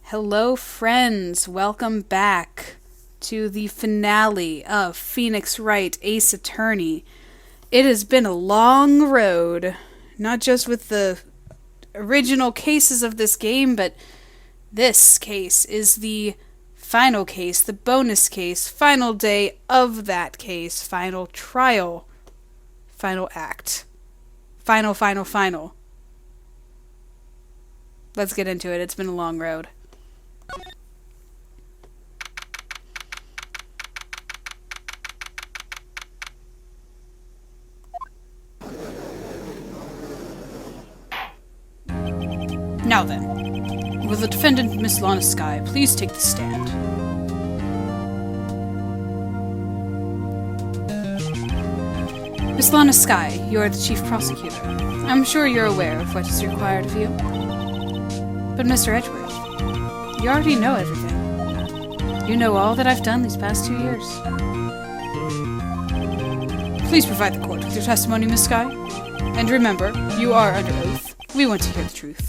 Hello, friends. Welcome back to the finale of Phoenix Wright, Ace Attorney. It has been a long road, not just with the original cases of this game, but this case is the final case, the bonus case, final day of that case, final trial, final act. Final. Let's get into it. It's been a long road. Now then, will the defendant, Miss Lana Skye, please take the stand? Miss Lana Skye, you are the chief prosecutor. I'm sure you're aware of what is required of you. But Mr. Edgeworth, you already know everything. You know all that I've done these past 2 years. Please provide the court with your testimony, Miss Skye. And remember, you are under oath. We want to hear the truth.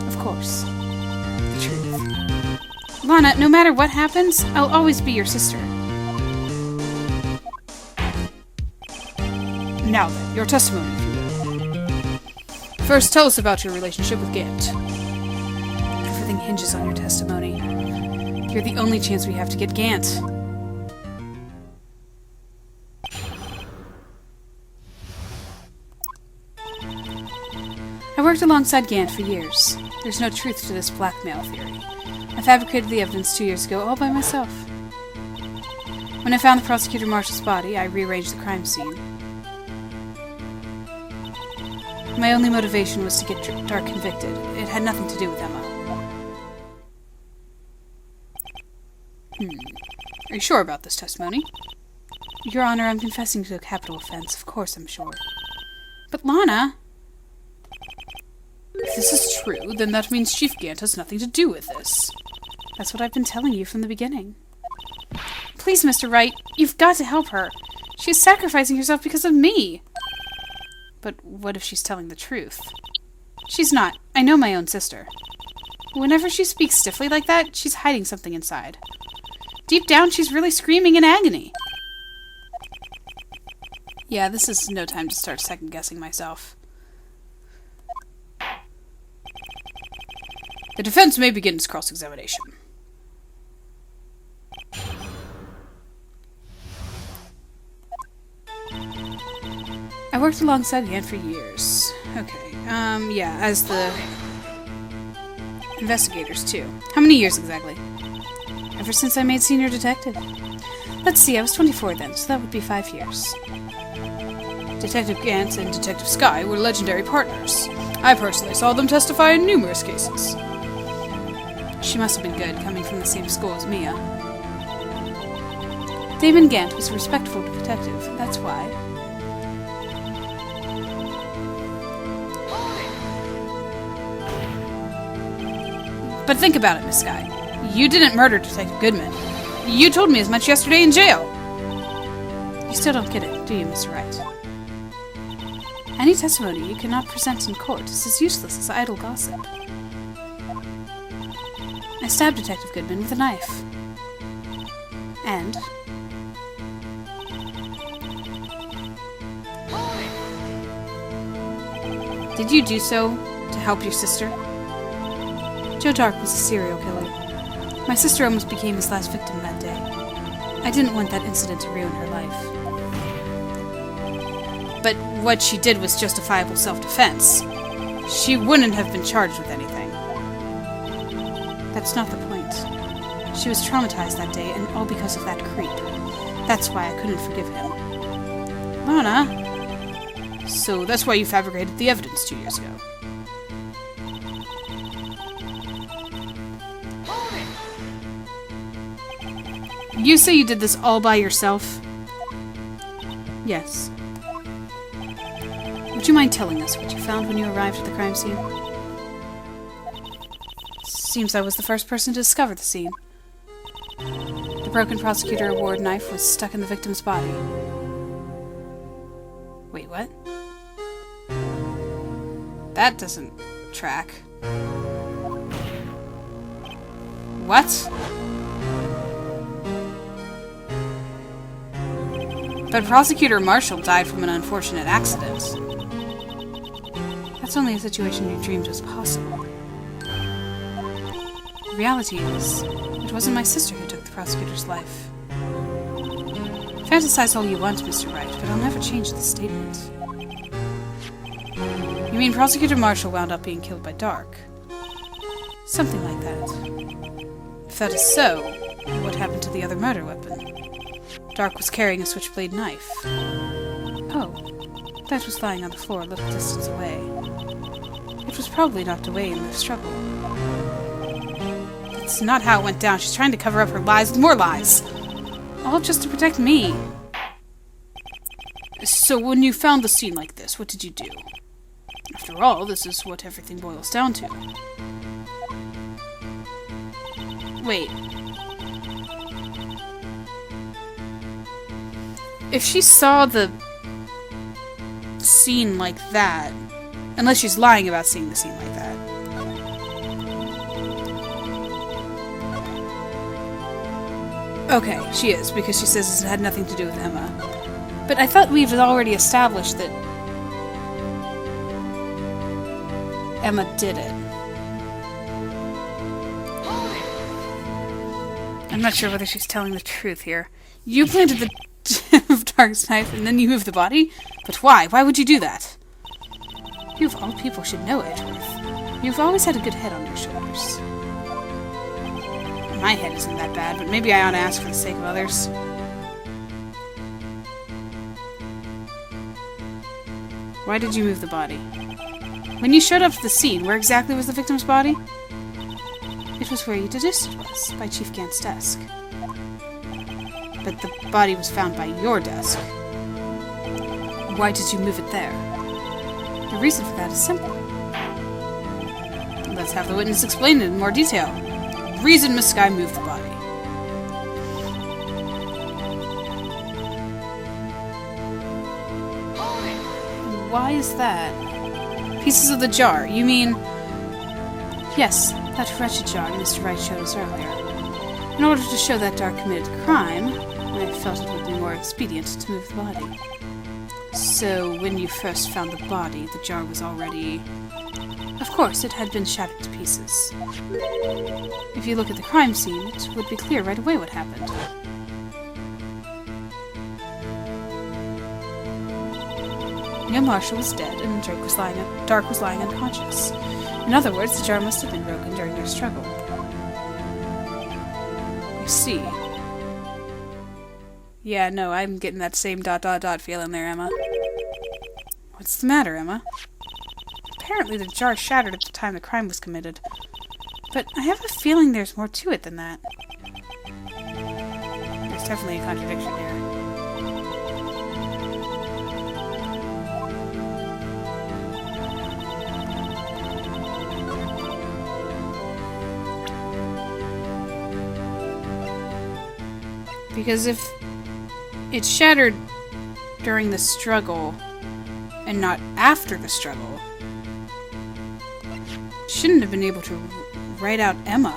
Of course. The truth. Lana, no matter what happens, I'll always be your sister. Now then, your testimony, if you will. First, tell us about your relationship with Gant. Everything hinges on your testimony. You're the only chance we have to get Gant. I worked alongside Gant for years. There's no truth to this blackmail theory. I fabricated the evidence 2 years ago all by myself. When I found the prosecutor Marshall's body, I rearranged the crime scene. My only motivation was to get Dark convicted. It had nothing to do with Emma. Are you sure about this testimony? Your Honor, I'm confessing to a capital offense. Of course I'm sure. But Lana... If this is true, then that means Chief Gant has nothing to do with this. That's what I've been telling you from the beginning. Please, Mr. Wright, you've got to help her. She's sacrificing herself because of me. But what if she's telling the truth? She's not. I know my own sister. Whenever she speaks stiffly like that, she's hiding something inside. Deep down, she's really screaming in agony. Yeah, this is no time to start second-guessing myself. The defense may begin its cross-examination. I worked alongside Gant for years. Okay, as the investigators, too. How many years exactly? Ever since I made senior detective. Let's see, I was 24 then, so that would be 5 years. Detective Gant and Detective Skye were legendary partners. I personally saw them testify in numerous cases. She must have been good, coming from the same school as Mia. Damon Gant was a respectful detective, that's why. But think about it, Miss Skye. You didn't murder Detective Goodman. You told me as much yesterday in jail. You still don't get it, do you, Mr. Wright? Any testimony you cannot present in court is as useless as idle gossip. I stabbed Detective Goodman with a knife. And... Did you do so to help your sister? Joe Dark was a serial killer. My sister almost became his last victim that day. I didn't want that incident to ruin her life. But what she did was justifiable self-defense. She wouldn't have been charged with anything. That's not the point. She was traumatized that day, and all because of that creep. That's why I couldn't forgive him. Lana? So that's why you fabricated the evidence 2 years ago. You say you did this all by yourself? Yes. Would you mind telling us what you found when you arrived at the crime scene? Seems I was the first person to discover the scene. The broken prosecutor award knife was stuck in the victim's body. Wait, what? That doesn't track. What? But Prosecutor Marshall died from an unfortunate accident. That's only a situation you dreamed was possible. The reality is, it wasn't my sister who took the prosecutor's life. Fantasize all you want, Mr. Wright, but I'll never change the statement. You mean Prosecutor Marshall wound up being killed by Dark? Something like that. If that is so, what happened to the other murder weapon? Dark was carrying a switchblade knife. Oh, that was lying on the floor a little distance away. It was probably knocked away in the struggle. That's not how it went down. She's trying to cover up her lies with more lies. All just to protect me. So when you found the scene like this, what did you do? After all, this is what everything boils down to. Wait. If she saw the scene like that, unless she's lying about seeing the scene like that. Okay, she is, because she says it had nothing to do with Emma. But I thought we've already established that Emma did it. I'm not sure whether she's telling the truth here. You planted the gem of Dark's knife and then you moved the body? But why? Why would you do that? You of all people should know, Edgeworth. You've always had a good head on your shoulders. My head isn't that bad, but maybe I ought to ask for the sake of others. Why did you move the body? When you showed up to the scene, where exactly was the victim's body? It was where you deduced it was, by Chief Gant's desk. But the body was found by your desk. Why did you move it there? The reason for that is simple. Let's have the witness explain it in more detail. Reason Miss Skye moved the body. Why is that? Pieces of the jar, you mean... Yes, that wretched jar Mr. Wright showed us earlier. In order to show that Dark committed a crime, I felt it would be more expedient to move the body. So, when you first found the body, the jar was already... Of course, it had been shattered to pieces. If you look at the crime scene, it would be clear right away what happened. Neil Marshall was dead, and Dark was lying unconscious. In other words, the jar must have been broken during their struggle. You see. Yeah, no, I'm getting that same ... feeling there, Emma. What's the matter, Emma? Apparently the jar shattered at the time the crime was committed. But I have a feeling there's more to it than that. There's definitely a contradiction here. Because if it shattered during the struggle and not after the struggle, it shouldn't have been able to write out Emma.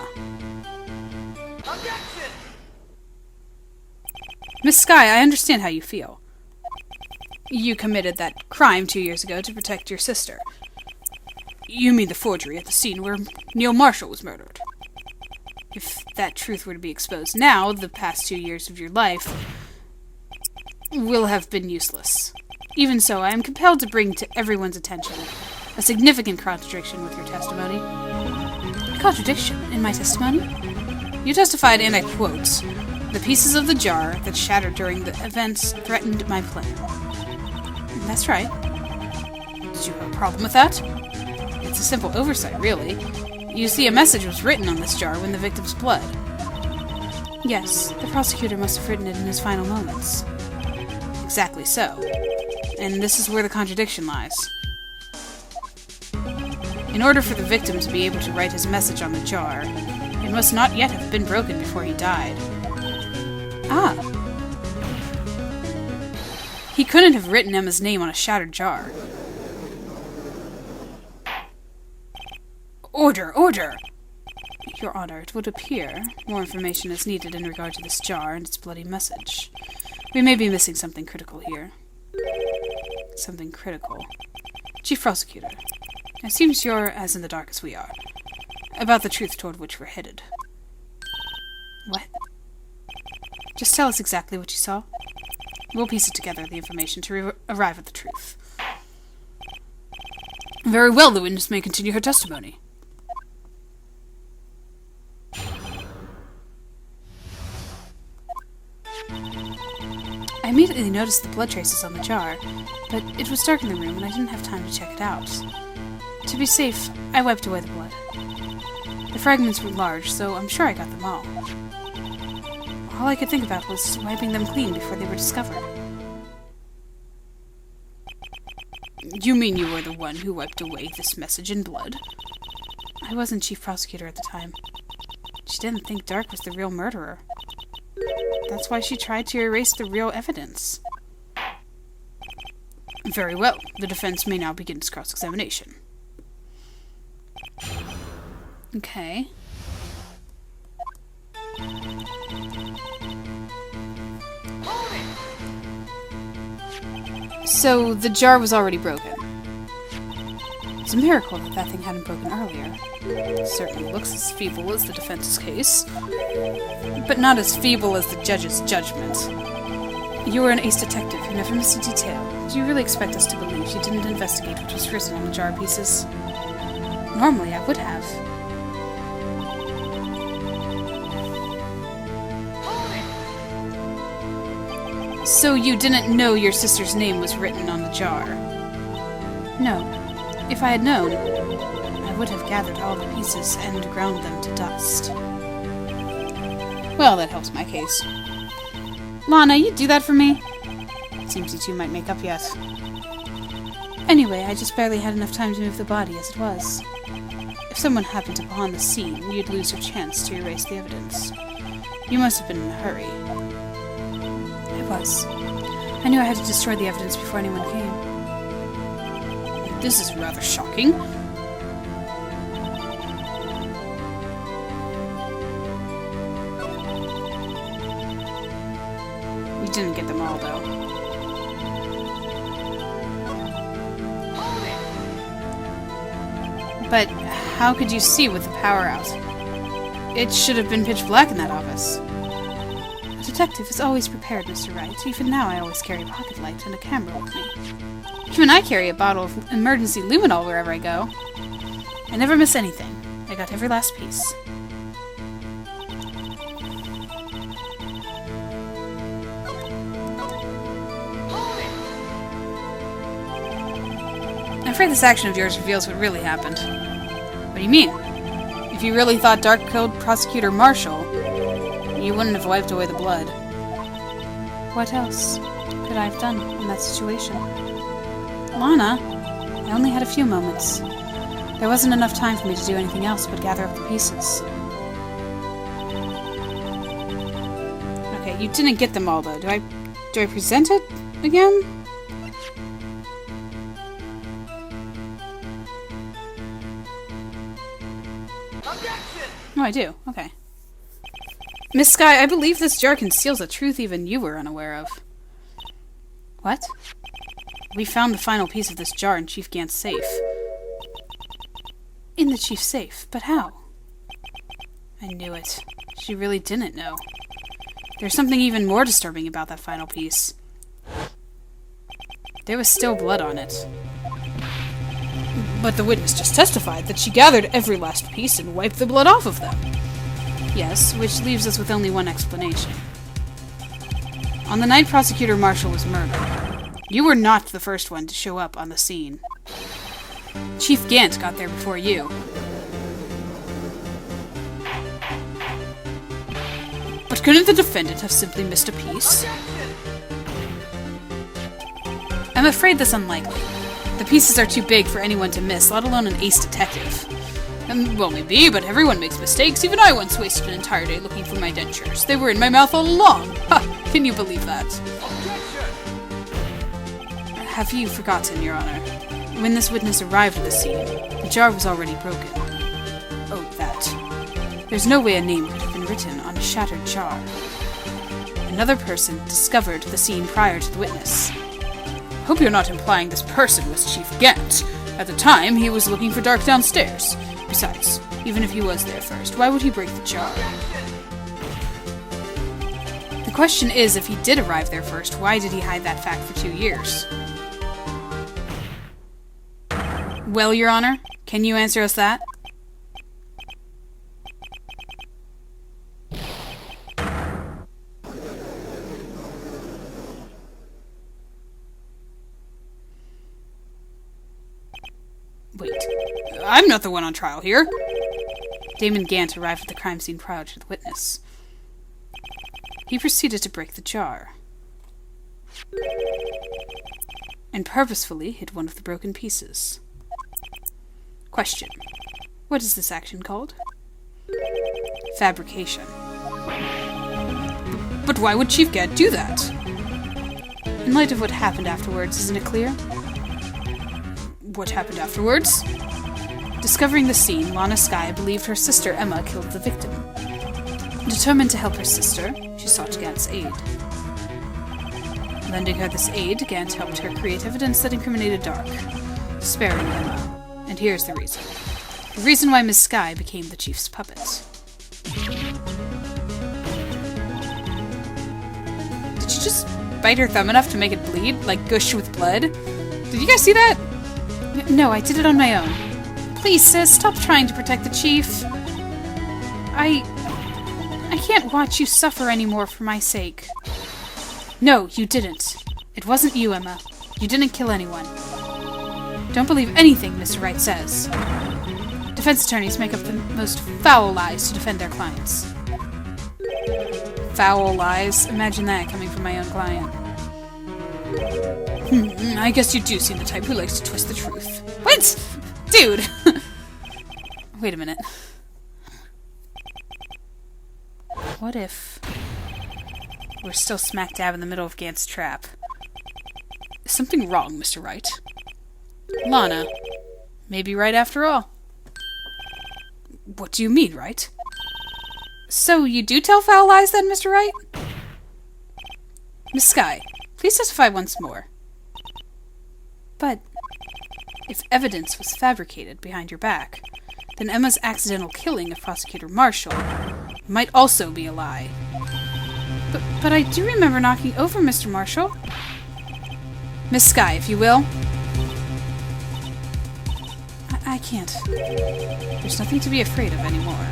Objection! Miss Skye, I understand how you feel. You committed that crime 2 years ago to protect your sister. You mean the forgery at the scene where Neil Marshall was murdered. If that truth were to be exposed now, the past 2 years of your life will have been useless. Even so, I am compelled to bring to everyone's attention a significant contradiction with your testimony. Contradiction in my testimony? You testified, and I quote, "The pieces of the jar that shattered during the events threatened my plan." That's right. Did you have a problem with that? It's a simple oversight, really. You see, a message was written on this jar when the victim's blood. Yes, the prosecutor must have written it in his final moments. Exactly so. And this is where the contradiction lies. In order for the victim to be able to write his message on the jar, it must not yet have been broken before he died. Ah. He couldn't have written Emma's name on a shattered jar. Order! Order! Your Honor, it would appear more information is needed in regard to this jar and its bloody message. We may be missing something critical here. Something critical. Chief Prosecutor, it seems you're as in the dark as we are, about the truth toward which we're headed. What? Just tell us exactly what you saw. We'll piece it together, the information, to arrive at the truth. Very well, the witness may continue her testimony. I immediately noticed the blood traces on the jar, but it was dark in the room and I didn't have time to check it out. To be safe, I wiped away the blood. The fragments were large, so I'm sure I got them all. All I could think about was wiping them clean before they were discovered. You mean you were the one who wiped away this message in blood? I wasn't chief prosecutor at the time. She didn't think Dark was the real murderer. That's why she tried to erase the real evidence. Very well. The defense may now begin its cross-examination. Okay. So, the jar was already broken. It's a miracle that that thing hadn't broken earlier. It certainly looks as feeble as the defense's case, but not as feeble as the judge's judgment. You were an ace detective who never missed a detail. Do you really expect us to believe you didn't investigate what was written on the jar pieces? Normally, I would have. So you didn't know your sister's name was written on the jar? No. If I had known, I would have gathered all the pieces and ground them to dust. Well, that helps my case. Lana, you do that for me? Seems you two might make up yet. Anyway, I just barely had enough time to move the body as it was. If someone happened upon the scene, you'd lose your chance to erase the evidence. You must have been in a hurry. I was. I knew I had to destroy the evidence before anyone came. This is rather shocking. You didn't get them all, though. But how could you see with the power out? It should have been pitch black in that office. A detective is always prepared, Mr. Wright. Even now I always carry a pocket light and a camera with me. Even I carry a bottle of emergency luminol wherever I go. I never miss anything. I got every last piece. I'm afraid this action of yours reveals what really happened. What do you mean? If you really thought Dark killed Prosecutor Marshall, you wouldn't have wiped away the blood. What else could I have done in that situation? Lana, I only had a few moments. There wasn't enough time for me to do anything else but gather up the pieces. Okay, you didn't get them all, though. Do I present it again? Oh, I do. Okay. Miss Skye, I believe this jar conceals a truth even you were unaware of. What? We found the final piece of this jar in Chief Gant's safe. In the chief's safe? But how? I knew it. She really didn't know. There's something even more disturbing about that final piece. There was still blood on it. But the witness just testified that she gathered every last piece and wiped the blood off of them. Yes, which leaves us with only one explanation. On the night Prosecutor Marshall was murdered, you were not the first one to show up on the scene. Chief Gant got there before you. But couldn't the defendant have simply missed a piece? I'm afraid that's unlikely. The pieces are too big for anyone to miss, let alone an ace detective. Well, maybe, but everyone makes mistakes. Even I once wasted an entire day looking for my dentures. They were in my mouth all along. Ha! Can you believe that? Have you forgotten, Your Honor? When this witness arrived at the scene, the jar was already broken. Oh, that. There's no way a name could have been written on a shattered jar. Another person discovered the scene prior to the witness. Hope you're not implying this person was Chief Gant. At the time, he was looking for Dark downstairs. Besides, even if he was there first, why would he break the jar? The question is, if he did arrive there first, why did he hide that fact for 2 years? Well, Your Honor, can you answer us that? Wait, I'm not the one on trial here. Damon Gant arrived at the crime scene prior to the witness. He proceeded to break the jar, and purposefully hid one of the broken pieces. Question. What is this action called? Fabrication. But why would Chief Gant do that? In light of what happened afterwards, isn't it clear? What happened afterwards? Discovering the scene, Lana Skye believed her sister Emma killed the victim. Determined to help her sister, she sought Gant's aid. Lending her this aid, Gant helped her create evidence that incriminated Dark, sparing Emma. And here's the reason. The reason why Miss Skye became the Chief's puppet. Did she just bite her thumb enough to make it bleed, like gush with blood? Did you guys see that? No, I did it on my own. Please, sis, stop trying to protect the Chief. I can't watch you suffer anymore for my sake. No, you didn't. It wasn't you, Emma. You didn't kill anyone. Don't believe anything Mr. Wright says. Defense attorneys make up the most foul lies to defend their clients. Foul lies? Imagine that coming from my own client. I guess you do seem the type who likes to twist the truth. What? Dude! Wait a minute. What if we're still smack dab in the middle of Gant's trap? Is something wrong, Mr. Wright? Lana, maybe right after all. What do you mean, Wright? So you do tell foul lies then, Mr. Wright? Miss Skye, please testify once more. But if evidence was fabricated behind your back, then Emma's accidental killing of Prosecutor Marshall might also be a lie. But I do remember knocking over Mr. Marshall. Miss Skye, if you will. I can't. There's nothing to be afraid of anymore.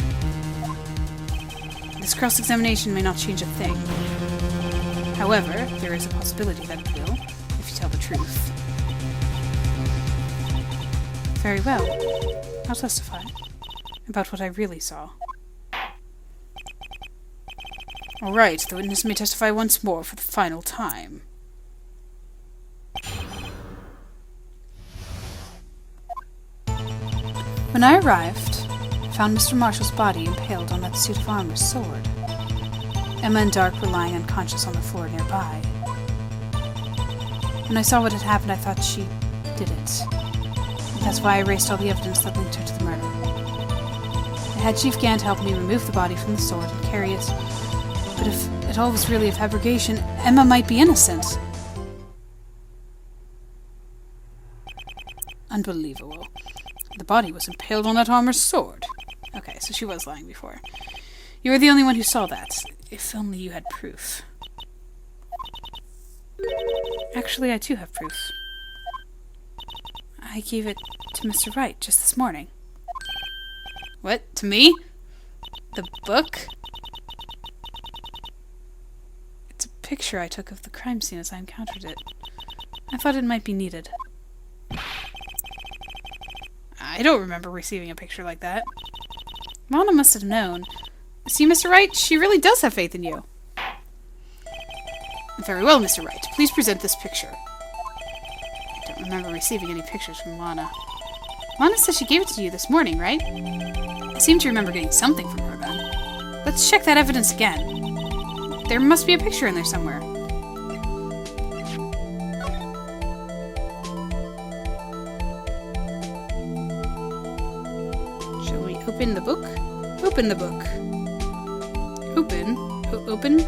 This cross-examination may not change a thing. However, there is a possibility that it will, if you tell the truth. Very well. I'll testify about what I really saw. All right, the witness may testify once more for the final time. When I arrived, I found Mr. Marshall's body impaled on that suit of armor's sword. Emma and Dark were lying unconscious on the floor nearby. When I saw what had happened, I thought she did it. And that's why I erased all the evidence that linked her to the murder. I had Chief Gant help me remove the body from the sword and carry it. But if it all was really a fabrication, Emma might be innocent. Unbelievable. The body was impaled on that armor's sword. Okay, so she was lying before. You were the only one who saw that. If only you had proof. Actually, I too have proof. I gave it to Mr. Wright just this morning. What? To me? The book? It's a picture I took of the crime scene as I encountered it. I thought it might be needed. I don't remember receiving a picture like that. Lana must have known. See, Mr. Wright, she really does have faith in you. Very well, Mr. Wright. Please present this picture. I don't remember receiving any pictures from Lana. Lana says she gave it to you this morning, right? I seem to remember getting something from her then. Let's check that evidence again. There must be a picture in there somewhere. Shall we open the book? Open open the book. Open? Open?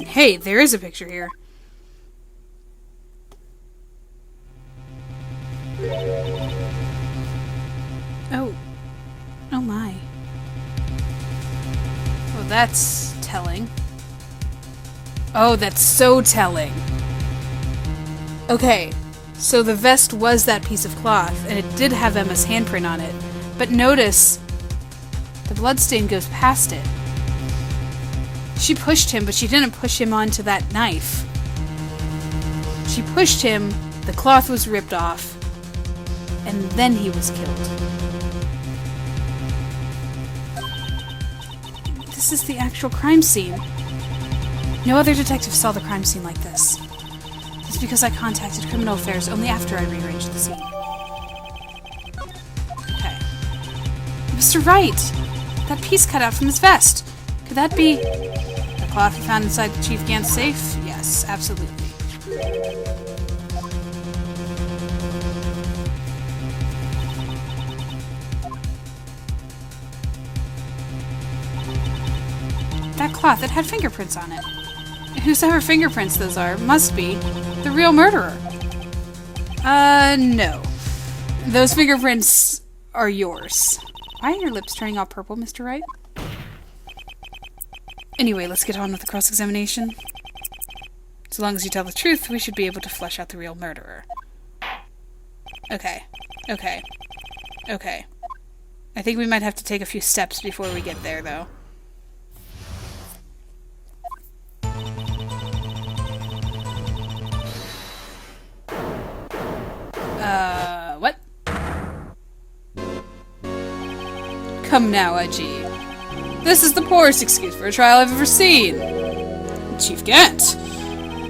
Hey, there is a picture here. Oh. Oh my. Well, that's telling. Oh, that's so telling. Okay, so the vest was that piece of cloth, and it did have Emma's handprint on it. But notice, the bloodstain goes past it. She pushed him, but she didn't push him onto that knife. She pushed him, the cloth was ripped off, and then he was killed. This is the actual crime scene. No other detective saw the crime scene like this. It's because I contacted Criminal Affairs only after I rearranged the scene. Okay. Mr. Wright! That piece cut out from his vest. Could that be the cloth we found inside Chief Gant's safe? Yes, absolutely. That cloth, it had fingerprints on it. Whosever fingerprints those are must be the real murderer. No. Those fingerprints are yours. Why are your lips turning all purple, Mr. Wright? Anyway, let's get on with the cross-examination. So long as you tell the truth, we should be able to flesh out the real murderer. Okay. Okay. Okay. I think we might have to take a few steps before we get there, though. What? Come now, Edgy. This is the poorest excuse for a trial I've ever seen. Chief Gant.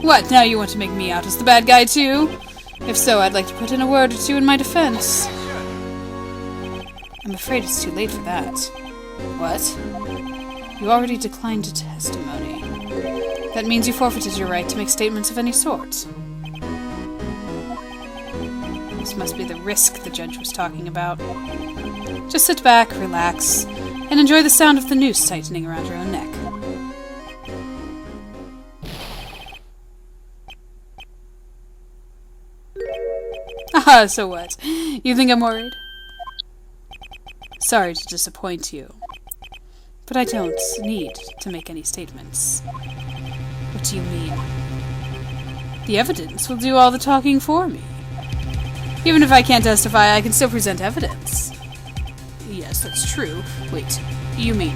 What, now you want to make me out as the bad guy, too? If so, I'd like to put in a word or two in my defense. I'm afraid it's too late for that. What? You already declined testimony. That means you forfeited your right to make statements of any sort. This must be the risk the judge was talking about. Just sit back, relax, and enjoy the sound of the noose tightening around your own neck. Ah, so what? You think I'm worried? Sorry to disappoint you, but I don't need to make any statements. What do you mean? The evidence will do all the talking for me. Even if I can't testify, I can still present evidence. Yes, that's true. Wait, you mean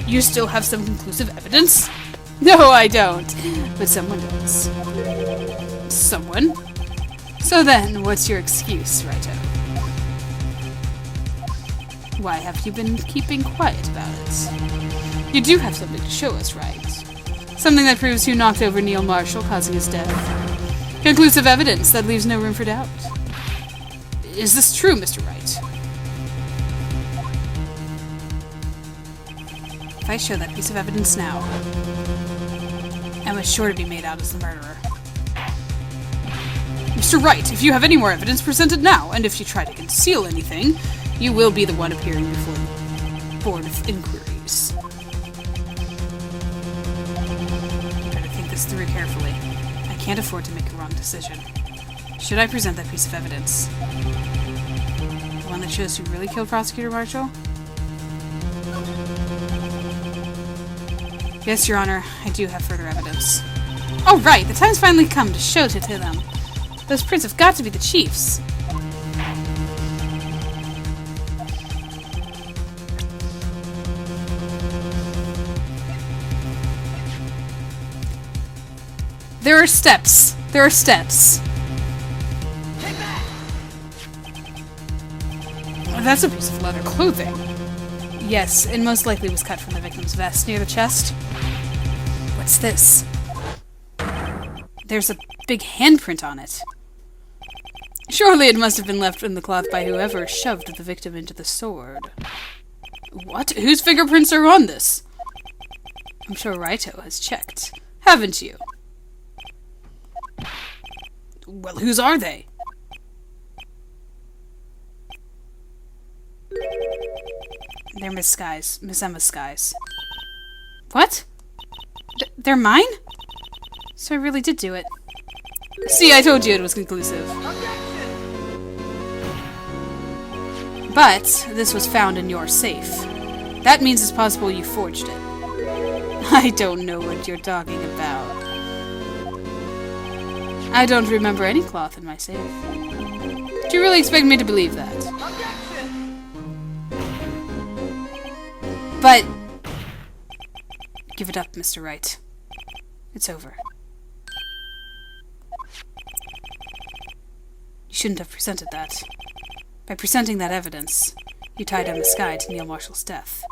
you still have some conclusive evidence? No, I don't. But someone does. Someone? So then, what's your excuse, Righto? Why have you been keeping quiet about it? You do have something to show us, right? Something that proves who knocked over Neil Marshall, causing his death. Conclusive evidence that leaves no room for doubt. Is this true, Mr. Wright? If I show that piece of evidence now, Emma's sure to be made out as the murderer. Mr. Wright, if you have any more evidence, present it now, and if you try to conceal anything, you will be the one appearing before the Board of Inquiries. Better think this through carefully. I can't afford to make a wrong decision. Should I present that piece of evidence? The one that shows who really killed Prosecutor Marshall? Yes, Your Honor, I do have further evidence. Oh, right! The time's finally come to show it to them. Those prints have got to be the Chief's. There are steps. There are steps. That's a piece of leather clothing. Yes, it most likely was cut from the victim's vest near the chest. What's this? There's a big handprint on it. Surely it must have been left in the cloth by whoever shoved the victim into the sword. What? Whose fingerprints are on this? I'm sure Righto has checked. Haven't you? Well, whose are they? They're Miss Sky's. Miss Emma Sky's. What? They're mine? So I really did do it. See, I told you it was conclusive. But this was found in your safe. That means it's possible you forged it. I don't know what you're talking about. I don't remember any cloth in my safe. Do you really expect me to believe that? But... Give it up, Mr. Wright. It's over. You shouldn't have presented that. By presenting that evidence, you tied Emma Sky to Neil Marshall's death.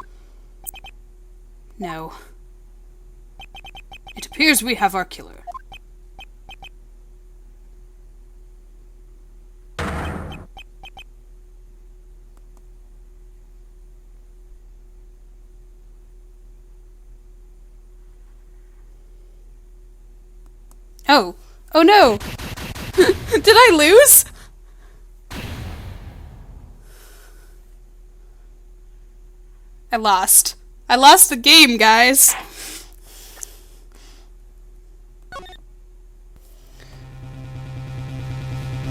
No. It appears we have our killer. Oh. Oh no! Did I lose? I lost. I lost the game, guys.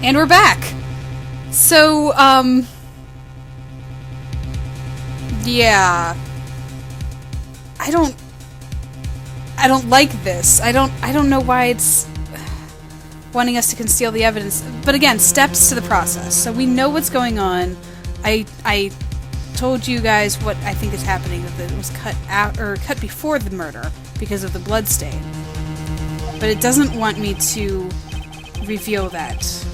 And we're back. So, yeah. I don't like this. I don't know why it's wanting us to conceal the evidence. But again, steps to the process. So we know what's going on. I told you guys what I think is happening, that it was cut out or cut before the murder because of the blood stain. But it doesn't want me to reveal that.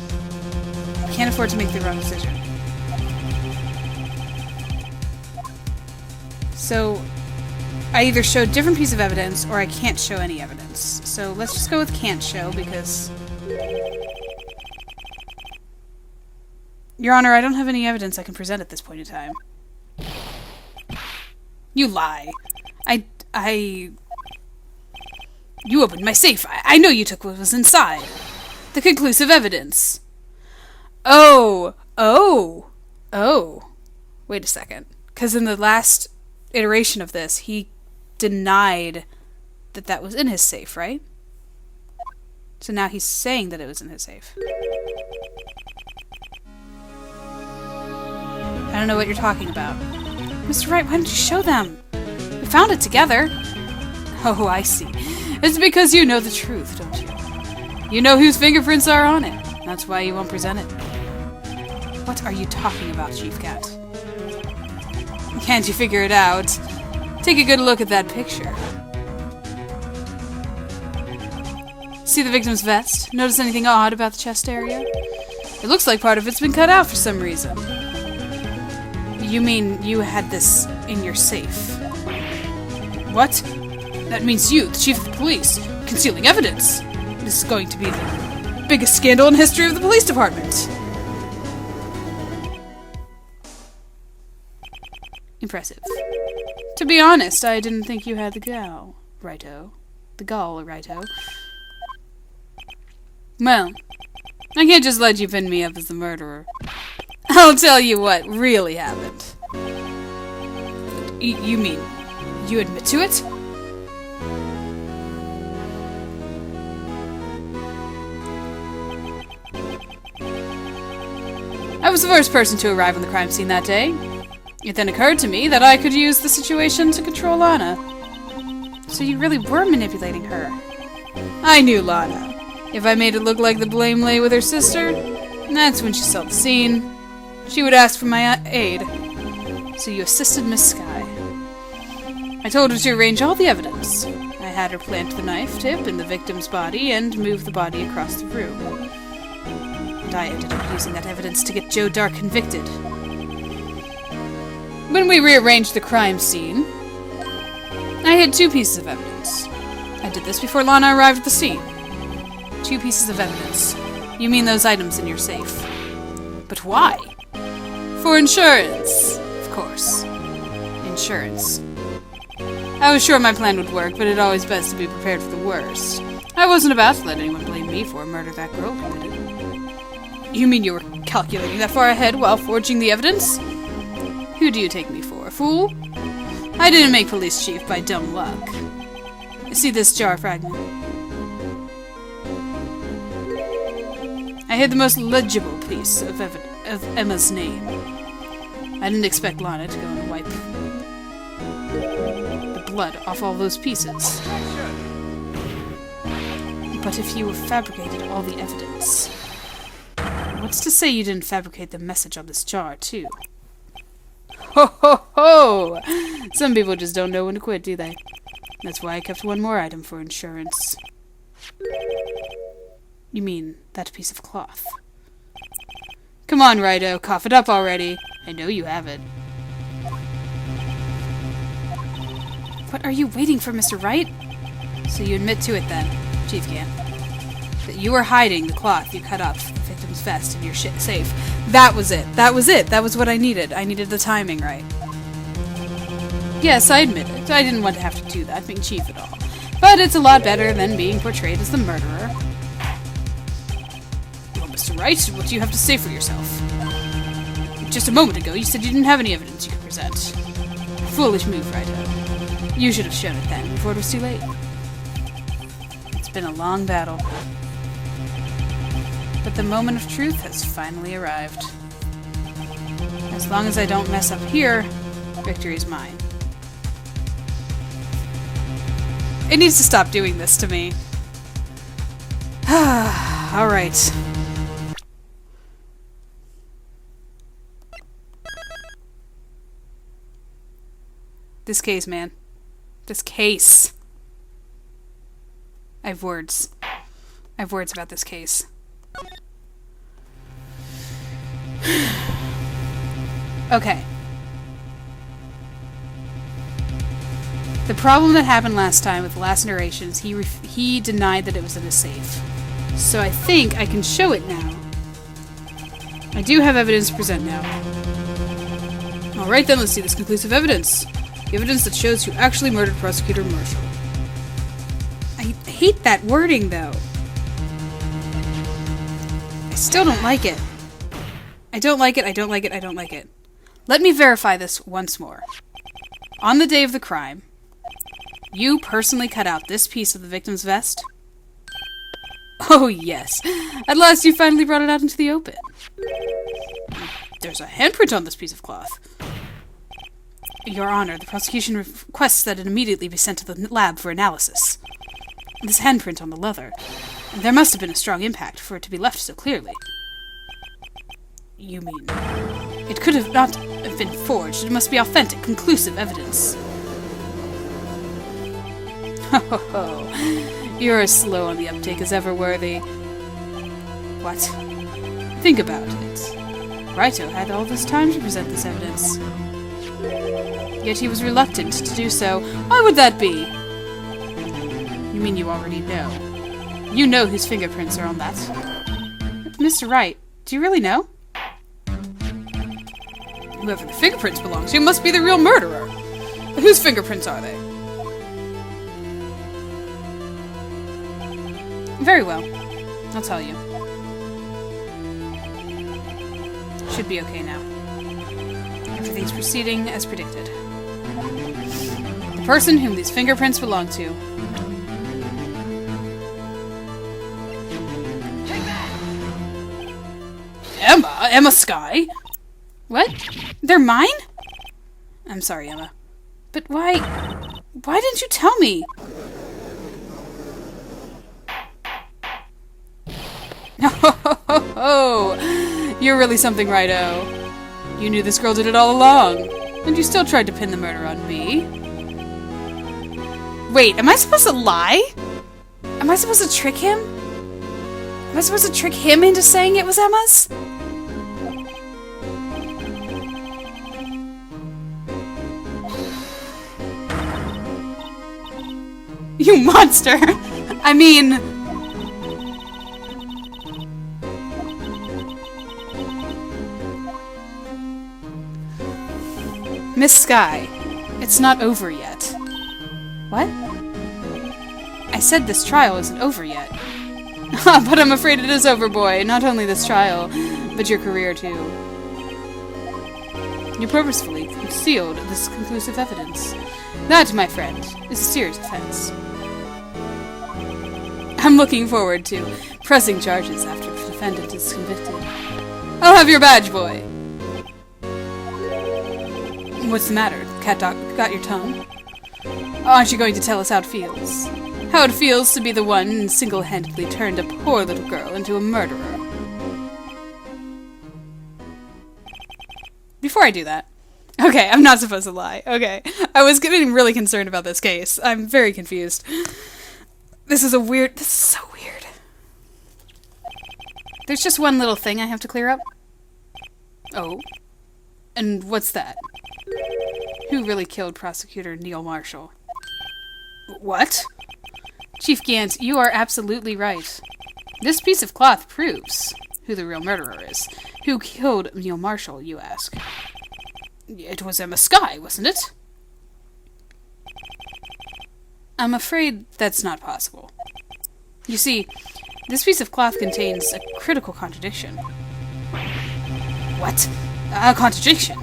I can't afford to make the wrong decision. So I either show a different piece of evidence or I can't show any evidence. So let's just go with can't show because... Your Honor, I don't have any evidence I can present at this point in time. You lie. You opened my safe. I know you took what was inside. The conclusive evidence. Oh. Wait a second. Because in the last iteration of this, he denied that that was in his safe, right? So now he's saying that it was in his safe. I don't know what you're talking about. Mr. Wright, why didn't you show them? We found it together. Oh, I see. It's because you know the truth, don't you? You know whose fingerprints are on it. That's why you won't present it. What are you talking about, Chief Cat? Can't you figure it out? Take a good look at that picture. See the victim's vest? Notice anything odd about the chest area? It looks like part of it's been cut out for some reason. You mean you had this in your safe? What? That means you, the chief of the police, concealing evidence. This is going to be the biggest scandal in the history of the police department. Impressive. To be honest, I didn't think you had the gall, righto. The gall, righto. Well, I can't just let you pin me up as the murderer. I'll tell you what really happened. You mean, you admit to it? I was the first person to arrive on the crime scene that day. It then occurred to me that I could use the situation to control Lana. So you really were manipulating her. I knew Lana. If I made it look like the blame lay with her sister, that's when she saw the scene. She would ask for my aid. So you assisted Miss Sky. I told her to arrange all the evidence. I had her plant the knife tip in the victim's body and move the body across the room. And I ended up using that evidence to get Joe Dark convicted. When we rearranged the crime scene, I had 2 pieces of evidence. I did this before Lana arrived at the scene. 2 pieces of evidence. You mean those items in your safe. But why? For insurance, of course. Insurance. I was sure my plan would work, but it's always best to be prepared for the worst. I wasn't about to let anyone blame me for a murder that girl committed. You mean you were calculating that far ahead while forging the evidence? Who do you take me for, a fool? I didn't make police chief by dumb luck. See this jar fragment? I hid the most legible piece of Emma's name. I didn't expect Lana to go and wipe the blood off all those pieces. But if you fabricated all the evidence, what's to say you didn't fabricate the message on this jar, too? Ho ho ho! Some people just don't know when to quit, do they? That's why I kept one more item for insurance. You mean that piece of cloth? Come on, Wright, cough it up already. I know you have it. What are you waiting for, Mr. Wright? So you admit to it then, Chief Camp. That you were hiding the cloth you cut off the victim's vest in your safe. That was it. That was it. That was what I needed. I needed the timing right. Yes, I admit it. I didn't want to have to do that, being chief at all. But it's a lot better than being portrayed as the murderer. Well, Mr. Wright, what do you have to say for yourself? Just a moment ago, you said you didn't have any evidence you could present. Foolish move, Wright. You should have shown it then, before it was too late. It's been a long battle. But the moment of truth has finally arrived. As long as I don't mess up here, victory is mine. It needs to stop doing this to me. Alright. This case, man. This case. I have words. I have words about this case. Okay. The problem that happened last time with the last narrations, he denied that it was in a safe. So I think I can show it now. I do have evidence to present now. Alright then, let's see this conclusive evidence. The evidence that shows who actually murdered Prosecutor Marshall. I hate that wording, though. I still don't like it. I don't like it, I don't like it, I don't like it. Let me verify this once more. On the day of the crime, you personally cut out this piece of the victim's vest? Oh, yes. At last you finally brought it out into the open. There's a handprint on this piece of cloth. Your Honor, the prosecution requests that it immediately be sent to the lab for analysis. This handprint on the leather. There must have been a strong impact for it to be left so clearly. You mean... It could have not have been forged. It must be authentic, conclusive evidence. Ho ho ho. You're as slow on the uptake as ever worthy. What? Think about it. Wright had all this time to present this evidence. Yet he was reluctant to do so. Why would that be? You mean you already know? You know whose fingerprints are on that. Mr. Wright, do you really know? Whoever the fingerprints belong to must be the real murderer. But whose fingerprints are they? Very well. I'll tell you. Should be okay now. Everything's proceeding as predicted. The person whom these fingerprints belong to. Emma Skye? What? They're mine? I'm sorry, Emma. But why didn't you tell me? Oh, you're really something, Righto. You knew this girl did it all along, and you still tried to pin the murder on me. Wait, am I supposed to lie? Am I supposed to trick him? Am I supposed to trick him into saying it was Emma's? You monster! I mean... Miss Skye, it's not over yet. What? I I said this trial isn't over yet. But I'm afraid it is over, boy. Not only this trial, but your career, too. You purposefully concealed this conclusive evidence. That, my friend, is a serious offense. I'm looking forward to pressing charges after the defendant is convicted. I'll have your badge, boy. What's the matter? Cat got your tongue? Aren't you going to tell us how it feels? How it feels to be the one who single-handedly turned a poor little girl into a murderer. Before I do that... Okay, I'm not supposed to lie. Okay. I was getting really concerned about this case. I'm very confused. This is so weird. There's just one little thing I have to clear up. Oh. And what's that? Who really killed Prosecutor Neil Marshall? What? Chief Gant, you are absolutely right. This piece of cloth proves who the real murderer is. Who killed Neil Marshall, you ask? It was Emma Skye, wasn't it? I'm afraid that's not possible. You see, this piece of cloth contains a critical contradiction. What? A contradiction?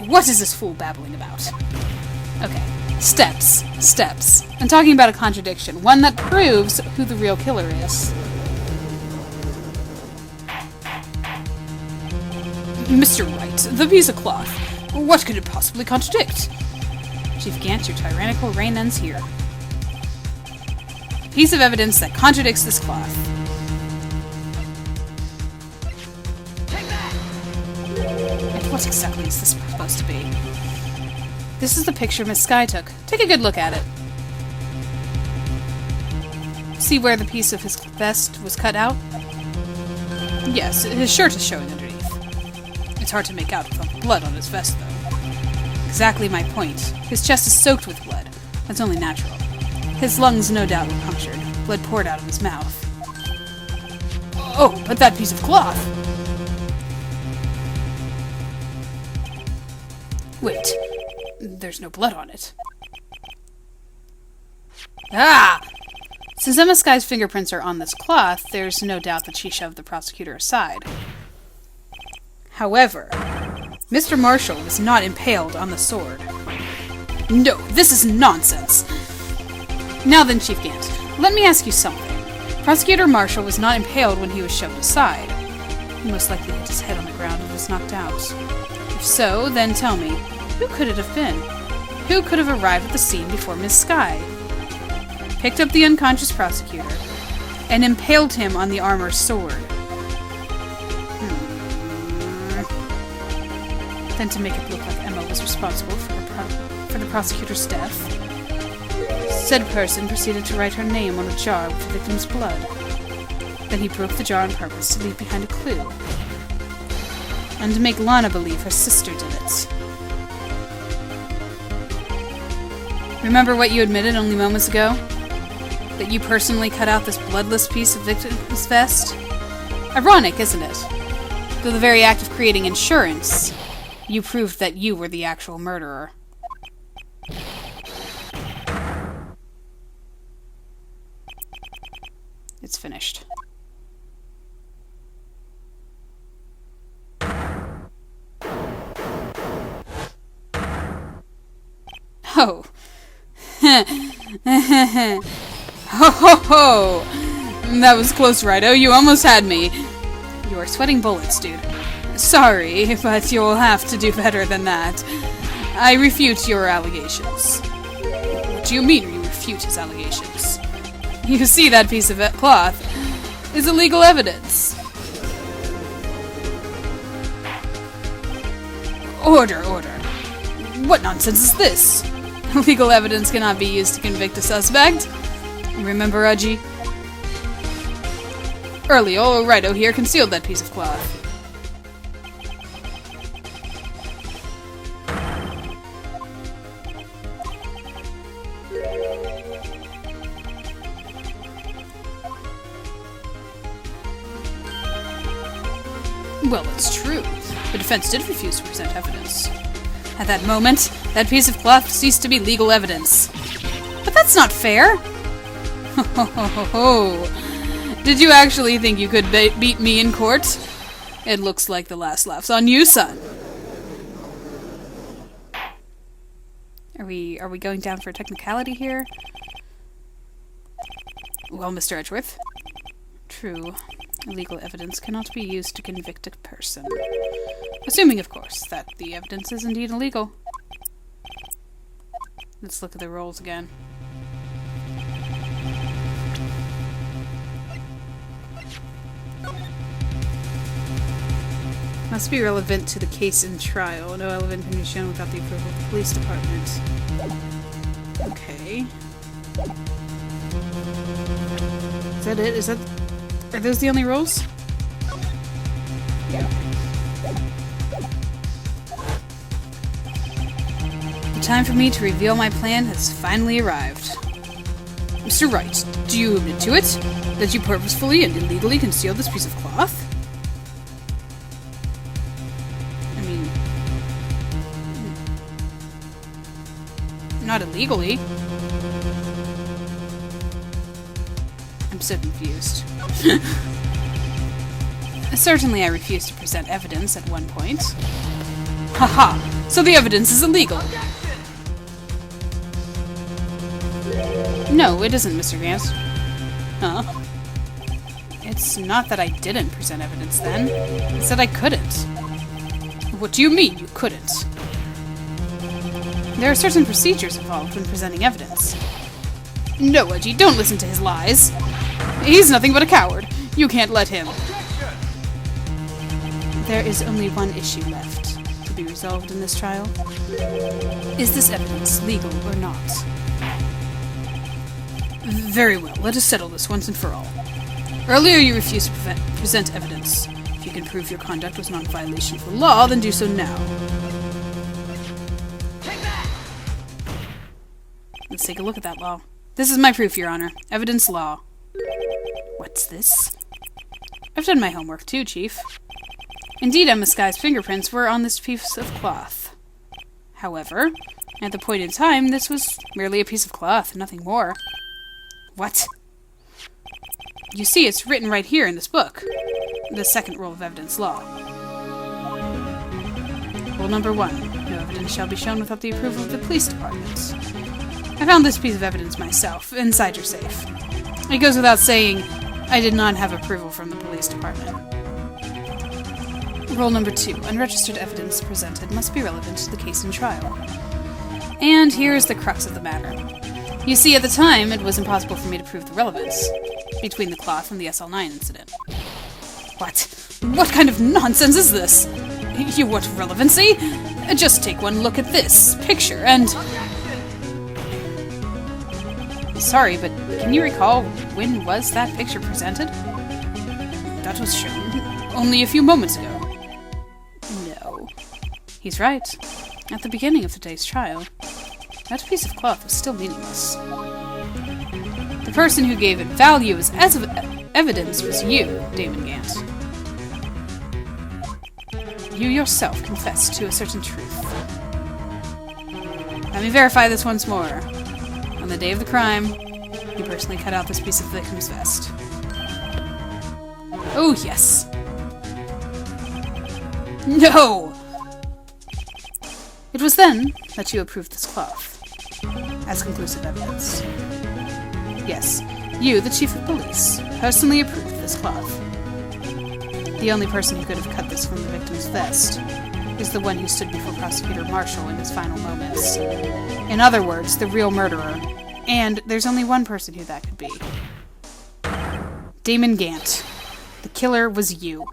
What is this fool babbling about? Okay, steps. I'm talking about a contradiction, one that proves who the real killer is. Mr. Wright, the piece of cloth. What could it possibly contradict? Chief Gant, your tyrannical reign ends here. Piece of evidence that contradicts this cloth. Take that! And what exactly is this supposed to be? This is the picture Miss Skye took. Take a good look at it. See where the piece of his vest was cut out? Yes, his shirt is showing underneath. It's hard to make out without the blood on his vest, though. Exactly my point. His chest is soaked with blood. That's only natural. His lungs no doubt were punctured. Blood poured out of his mouth. Oh, but that piece of cloth! Wait. There's no blood on it. Ah! Since Emma Skye's fingerprints are on this cloth, there's no doubt that she shoved the prosecutor aside. However, Mr. Marshall was not impaled on the sword. No, this is nonsense! Now then, Chief Gant, let me ask you something. Prosecutor Marshall was not impaled when he was shoved aside. He most likely hit his head on the ground and was knocked out. If so, then tell me, who could it have been? Who could have arrived at the scene before Miss Skye? Picked up the unconscious prosecutor and impaled him on the armor's sword. Then to make it look like Emma was responsible for the prosecutor's death, said person proceeded to write her name on a jar with the victim's blood. Then he broke the jar on purpose to leave behind a clue, and to make Lana believe her sister did it. Remember what you admitted only moments ago? That you personally cut out this bloodless piece of victim's vest? Ironic, isn't it? Through the very act of creating insurance, you proved that you were the actual murderer. It's finished. Oh. Ho ho ho! That was close, Righto. You almost had me. You are sweating bullets, dude. Sorry, but you'll have to do better than that. I refute your allegations. What do you mean you refute his allegations? You see, that piece of cloth is illegal evidence. Order, order. What nonsense is this? Legal evidence cannot be used to convict a suspect. Remember, Udgy? Early, old Righto here concealed that piece of cloth. Well, it's true. The defense did refuse to present evidence. At that moment, that piece of cloth ceased to be legal evidence. But that's not fair! Did you actually think you could beat me in court? It looks like the last laugh's on you, son. Are we going down for a technicality here? Well, Mr. Edgeworth. True. Illegal evidence cannot be used to convict a person. Assuming, of course, that the evidence is indeed illegal. Let's look at the rolls again. Must be relevant to the case in trial. No evidence can be shown without the approval of the police department. Okay. Is that it? Are those the only rules? Yeah. The time for me to reveal my plan has finally arrived. Mr. Wright, do you admit to it? That you purposefully and illegally concealed this piece of cloth? I mean... not illegally. I'm so confused. Certainly I refused to present evidence at one point. Haha! So the evidence is illegal! No, it isn't, Mr. Gant. Huh? It's not that I didn't present evidence then. It's that I couldn't. What do you mean, you couldn't? There are certain procedures involved when presenting evidence. No, Edgy, don't listen to his lies. He's nothing but a coward. You can't let him. There is only one issue left to be resolved in this trial. Is this evidence legal or not? Very well, let us settle this once and for all. Earlier you refused to present evidence. If you can prove your conduct was not a violation of the law, then do so now. Let's take a look at that law. This is my proof, Your Honor. Evidence law. What's this? I've done my homework too, Chief. Indeed, Emma Sky's fingerprints were on this piece of cloth. However, at the point in time, this was merely a piece of cloth, nothing more. What? You see, it's written right here in this book. The second rule of evidence law. Rule number 1. No evidence shall be shown without the approval of the police department. I found this piece of evidence myself, inside your safe. It goes without saying, I did not have approval from the police department. Rule number 2. Unregistered evidence presented must be relevant to the case in trial. And here is the crux of the matter. You see, at the time, it was impossible for me to prove the relevance between the cloth and the SL9 incident. What? What kind of nonsense is this? You want relevancy? Just take one look at this picture and... Sorry, but can you recall when was that picture presented? That was shown only a few moments ago. No. He's right. At the beginning of today's trial, that piece of cloth was still meaningless. The person who gave it value as evidence was you, Damon Gant. You yourself confessed to a certain truth. Let me verify this once more. On the day of the crime, you personally cut out this piece of the victim's vest. Oh, yes. No! It was then that you approved this cloth as conclusive evidence. Yes, you, the Chief of Police, personally approved this cloth. The only person who could have cut this from the victim's vest is the one who stood before Prosecutor Marshall in his final moments. In other words, the real murderer. And there's only one person who that could be. Damon Gant. The killer was you.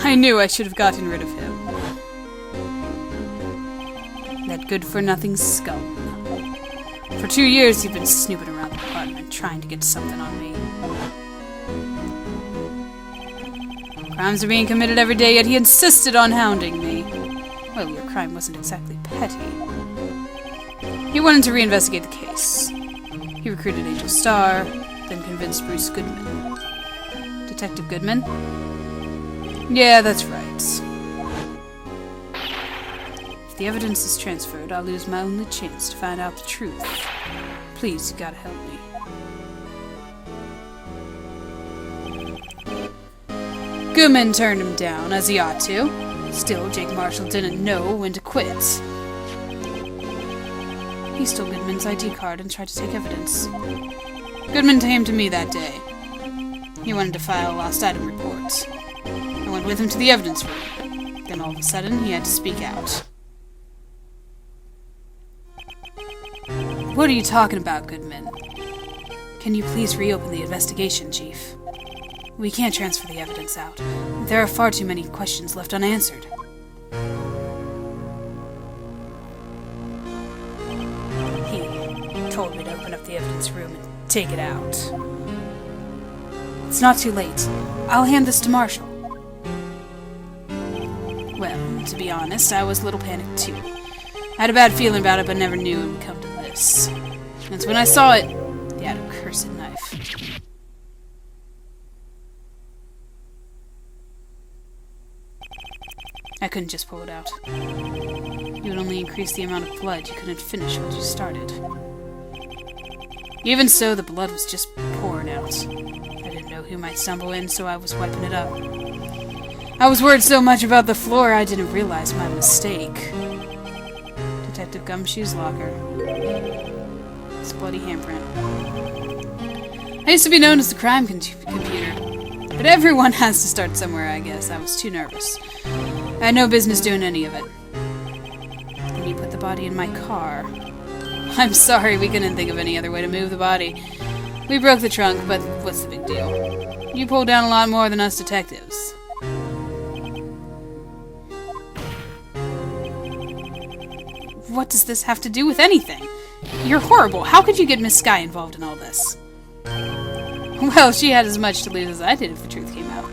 I knew I should have gotten rid of him. That good-for-nothing scum. For 2 years you've been snooping around the department, trying to get something on me. Crimes are being committed every day, yet he insisted on hounding me. Well, your crime wasn't exactly petty. He wanted to reinvestigate the case. He recruited Angel Starr, then convinced Bruce Goodman. Detective Goodman? Yeah, that's right. If the evidence is transferred, I'll lose my only chance to find out the truth. Please, you gotta help me. Goodman turned him down, as he ought to. Still, Jake Marshall didn't know when to quit. He stole Goodman's ID card and tried to take evidence. Goodman came to me that day. He wanted to file a lost item report. I went with him to the evidence room. Then all of a sudden, he had to speak out. What are you talking about, Goodman? Can you please reopen the investigation, Chief? We can't transfer the evidence out. There are far too many questions left unanswered. He told me to open up the evidence room and take it out. It's not too late. I'll hand this to Marshall. Well, to be honest, I was a little panicked too. I had a bad feeling about it, but never knew it would come to this. And when I saw it, he had a cursed knife. I couldn't just pull it out. You would only increase the amount of blood. You couldn't finish what you started. Even so, the blood was just pouring out. I didn't know who might stumble in, so I was wiping it up. I was worried so much about the floor, I didn't realize my mistake. Detective Gumshoe's locker. It's a bloody handprint. I used to be known as the crime computer. But everyone has to start somewhere, I guess. I was too nervous. I had no business doing any of it. Then you put the body in my car. I'm sorry, we couldn't think of any other way to move the body. We broke the trunk, but what's the big deal? You pulled down a lot more than us detectives. What does this have to do with anything? You're horrible. How could you get Miss Skye involved in all this? Well, she had as much to lose as I did if the truth came out.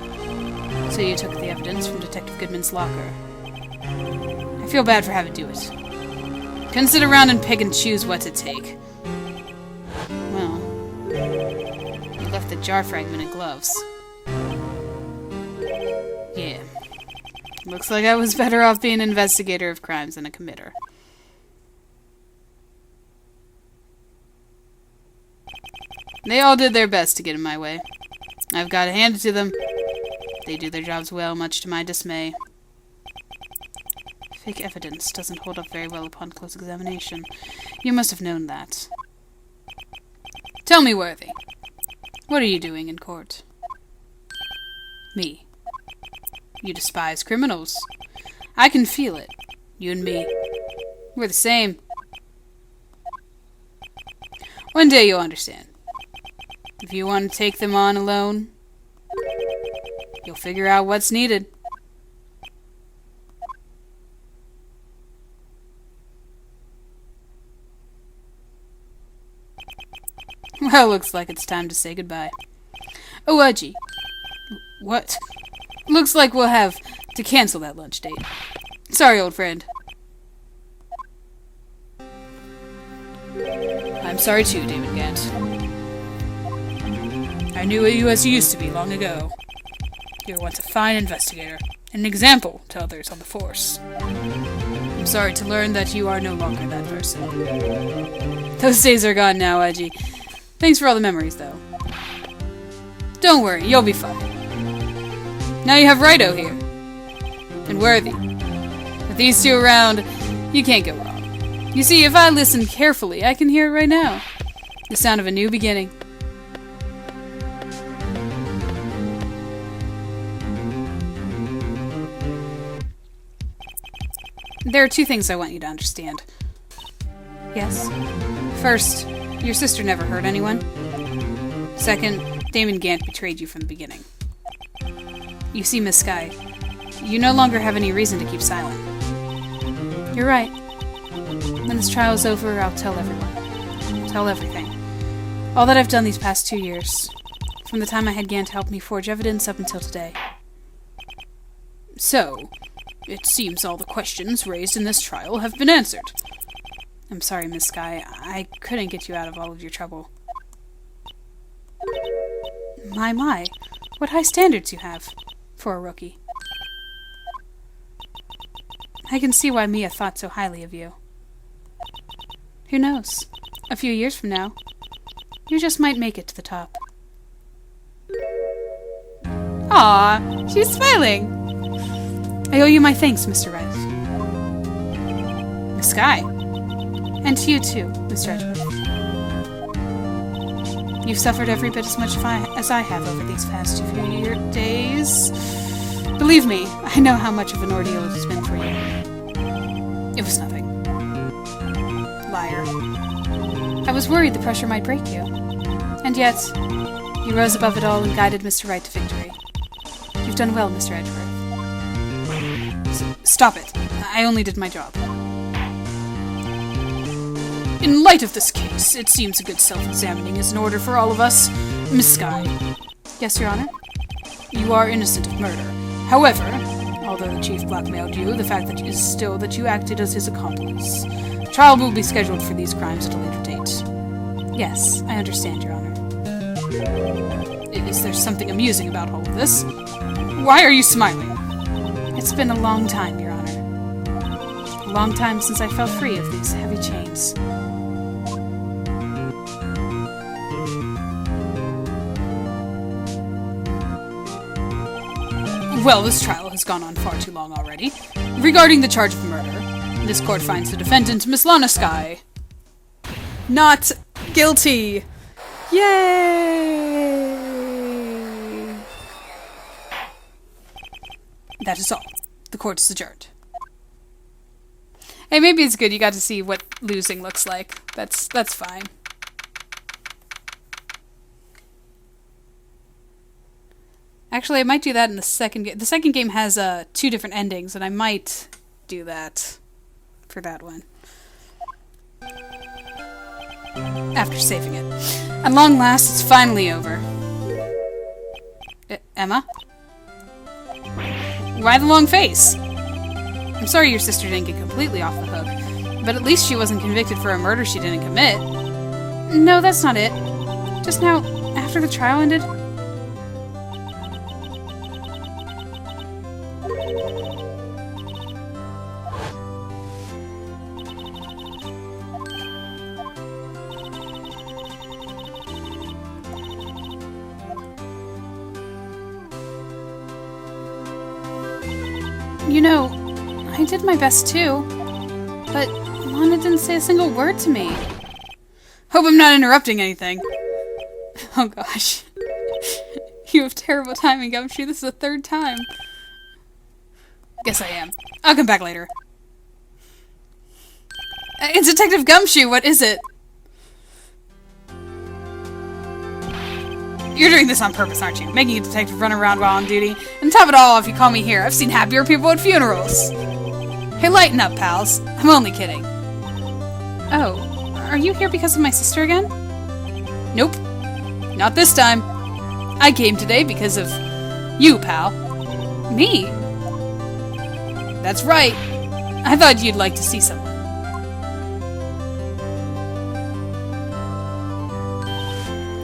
So you took the evidence from Detective Goodman's locker. I feel bad for having to do it. Couldn't sit around and pick and choose what to take. Well, you left the jar fragment in gloves. Yeah. Looks like I was better off being an investigator of crimes than a committer. They all did their best to get in my way. I've got to hand it to them. They do their jobs well, much to my dismay. Fake evidence doesn't hold up very well upon close examination. You must have known that. Tell me, Worthy, what are you doing in court? Me. You despise criminals. I can feel it. You and me. We're the same. One day you'll understand. If you want to take them on alone, you'll figure out what's needed. Well, looks like it's time to say goodbye. Oh, Udgy. What? Looks like we'll have to cancel that lunch date. Sorry, old friend. I'm sorry too, David Gant. I knew you as you used to be long ago. You were once a fine investigator, and an example to others on the force. I'm sorry to learn that you are no longer that person. Those days are gone now, Edgy. Thanks for all the memories, though. Don't worry, you'll be fine. Now you have Wright here. And Worthy. With these two around, you can't go wrong. You see, if I listen carefully, I can hear it right now. The sound of a new beginning. There are two things I want you to understand. Yes? First, your sister never hurt anyone. Second, Damon Gant betrayed you from the beginning. You see, Miss Skye, you no longer have any reason to keep silent. You're right. When this trial is over, I'll tell everyone. Tell everything. All that I've done these past 2 years. From the time I had Gant help me forge evidence up until today. So, It seems all the questions raised in this trial have been answered. I'm sorry, Miss Skye. I couldn't get you out of all of your trouble. My. What high standards you have for a rookie. I can see why Mia thought so highly of you. Who knows? A few years from now, you just might make it to the top. Aw, she's smiling. I owe you my thanks, Mr. Wright. Miss Skye. And to you too, Mr. Edgeworth. You've suffered every bit as much as I have over these past few days. Believe me, I know how much of an ordeal it has been for you. It was nothing. Liar. I was worried the pressure might break you. And yet, you rose above it all and guided Mr. Wright to victory. You've done well, Mr. Edgeworth. Stop it. I only did my job. In light of this case, it seems a good self-examining is in order for all of us. Miss Skye. Yes, Your Honor? You are innocent of murder. However, although the chief blackmailed you, the fact that is still that you acted as his accomplice. Trial will be scheduled for these crimes at a later date. Yes, I understand, Your Honor. Is there something amusing about all of this? Why are you smiling? It's been a long time, Your Honor. A long time since I felt free of these heavy chains. Well, this trial has gone on far too long already. Regarding the charge of murder, this court finds the defendant, Miss Lana Skye, not guilty. Yay! That is all. The court is adjourned. Hey, maybe it's good you got to see what losing looks like. That's fine. Actually, I might do that in the second game. The second game has 2 different endings, and I might do that for that one. After saving it. At long last, it's finally over. Emma? Why the long face? I'm sorry your sister didn't get completely off the hook, but at least she wasn't convicted for a murder she didn't commit. No, that's not it. Just now, after the trial ended... You know, I did my best too, but Lana didn't say a single word to me. Hope I'm not interrupting anything. Oh gosh. You have terrible timing, Gumshoe. This is the 3rd time. Guess I am. I'll come back later. It's Detective Gumshoe, what is it? You're doing this on purpose, aren't you? Making a detective run around while on duty? And top it all off, you call me here. I've seen happier people at funerals. Hey, lighten up, pals. I'm only kidding. Oh, are you here because of my sister again? Nope. Not this time. I came today because of you, pal. Me? That's right. I thought you'd like to see someone.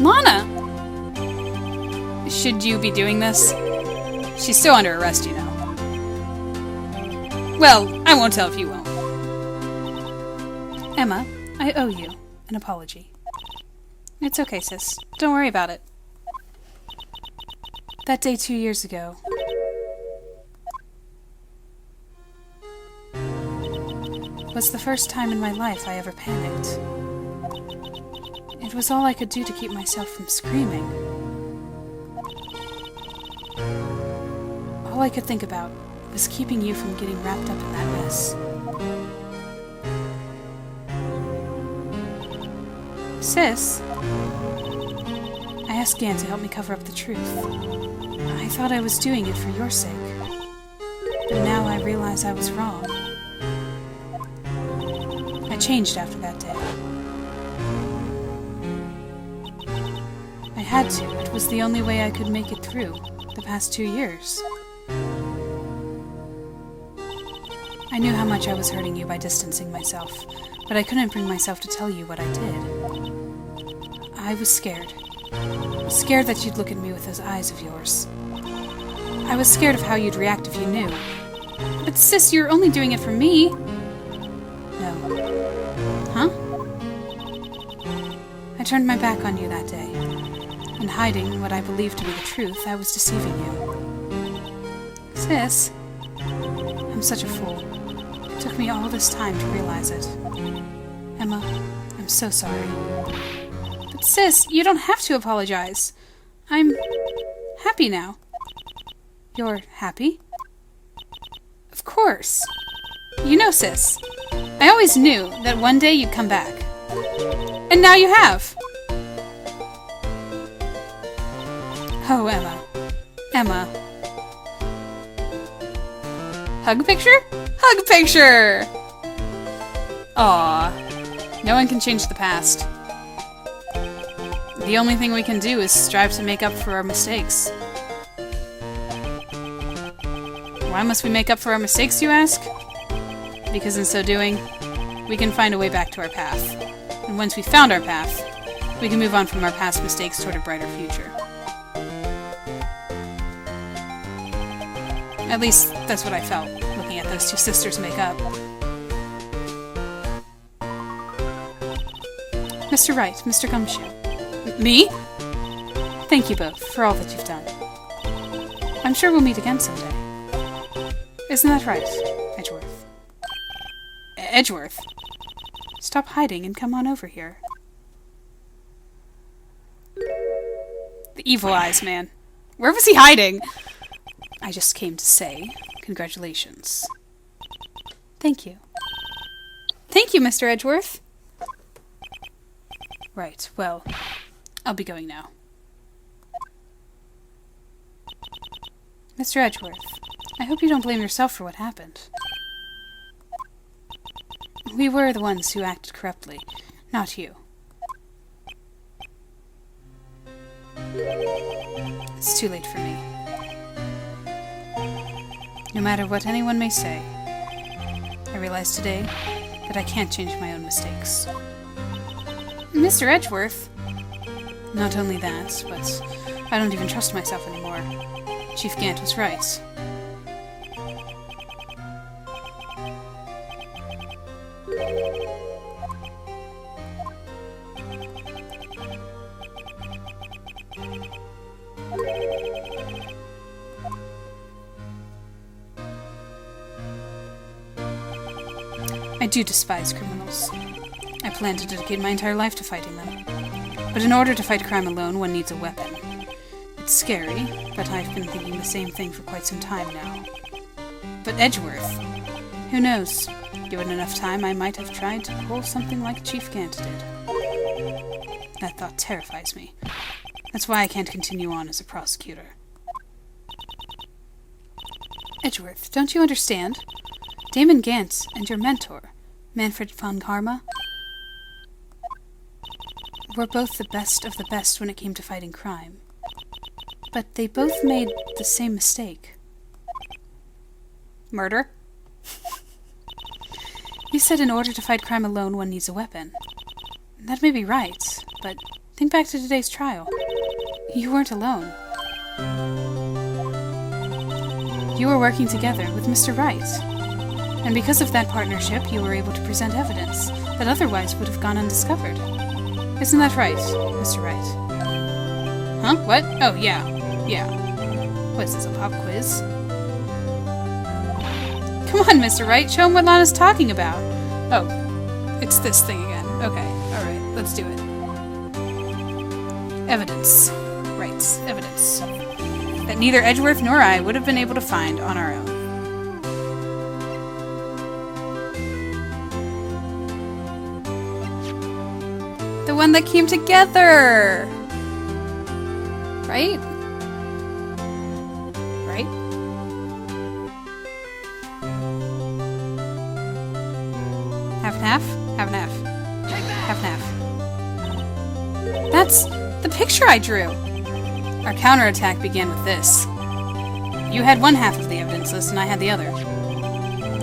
Lana! Should you be doing this? She's still under arrest, you know. Well, I won't tell if you won't. Emma, I owe you an apology. It's okay, sis. Don't worry about it. That day 2 years ago... was the first time in my life I ever panicked. It was all I could do to keep myself from screaming. All I could think about was keeping you from getting wrapped up in that mess. Sis, I asked Gan to help me cover up the truth. I thought I was doing it for your sake, but now I realize I was wrong. I changed after that day. I had to. It was the only way I could make it through the past 2 years. I knew how much I was hurting you by distancing myself, but I couldn't bring myself to tell you what I did. I was scared. Scared that you'd look at me with those eyes of yours. I was scared of how you'd react if you knew. But sis, you're only doing it for me. No. Huh? I turned my back on you that day. In hiding what I believed to be the truth, I was deceiving you. Sis. I'm such a fool. It took me all this time to realize it. Emma, I'm so sorry. But sis, you don't have to apologize. I'm happy now. You're happy? Of course. You know, sis, I always knew that one day you'd come back. And now you have. Oh, Emma. Emma. Hug picture? Hug picture! Aw. No one can change the past. The only thing we can do is strive to make up for our mistakes. Why must we make up for our mistakes, you ask? Because in so doing, we can find a way back to our path. And once we've found our path, we can move on from our past mistakes toward a brighter future. At least, that's what I felt, looking at those two sisters make up. Mr. Wright, Mr. Gumshoe. Me? Thank you both for all that you've done. I'm sure we'll meet again someday. Isn't that right, Edgeworth? Edgeworth? Stop hiding and come on over here. The evil eyes, man. Where was he hiding? I just came to say congratulations. Thank you. Thank you, Mr. Edgeworth. Right, well, I'll be going now. Mr. Edgeworth, I hope you don't blame yourself for what happened. We were the ones who acted corruptly, not you. It's too late for me. No matter what anyone may say, I realize today that I can't change my own mistakes. Mr. Edgeworth? Not only that, but I don't even trust myself anymore. Chief Gant was right. I do despise criminals. I plan to dedicate my entire life to fighting them. But in order to fight crime alone, one needs a weapon. It's scary, but I've been thinking the same thing for quite some time now. But Edgeworth? Who knows? Given enough time, I might have tried to pull something like Chief Gant did. That thought terrifies me. That's why I can't continue on as a prosecutor. Edgeworth, don't you understand? Damon Gant and your mentor, Manfred von Karma, were both the best of the best when it came to fighting crime. But they both made the same mistake. Murder? You said in order to fight crime alone, one needs a weapon. That may be right, but think back to today's trial. You weren't alone. You were working together with Mr. Wright. And because of that partnership, you were able to present evidence that otherwise would have gone undiscovered. Isn't that right, Mr. Wright? Huh? What? Oh, yeah. Yeah. What is this, a pop quiz? Come on, Mr. Wright, show him what Lana's talking about. Oh, it's this thing again. Okay, alright, let's do it. Evidence. Right, evidence. That neither Edgeworth nor I would have been able to find on our own. The one that came together! Right? Right? Half and half? Half and half. Half and half. That's the picture I drew! Our counterattack began with this. You had one half of the evidence list and I had the other.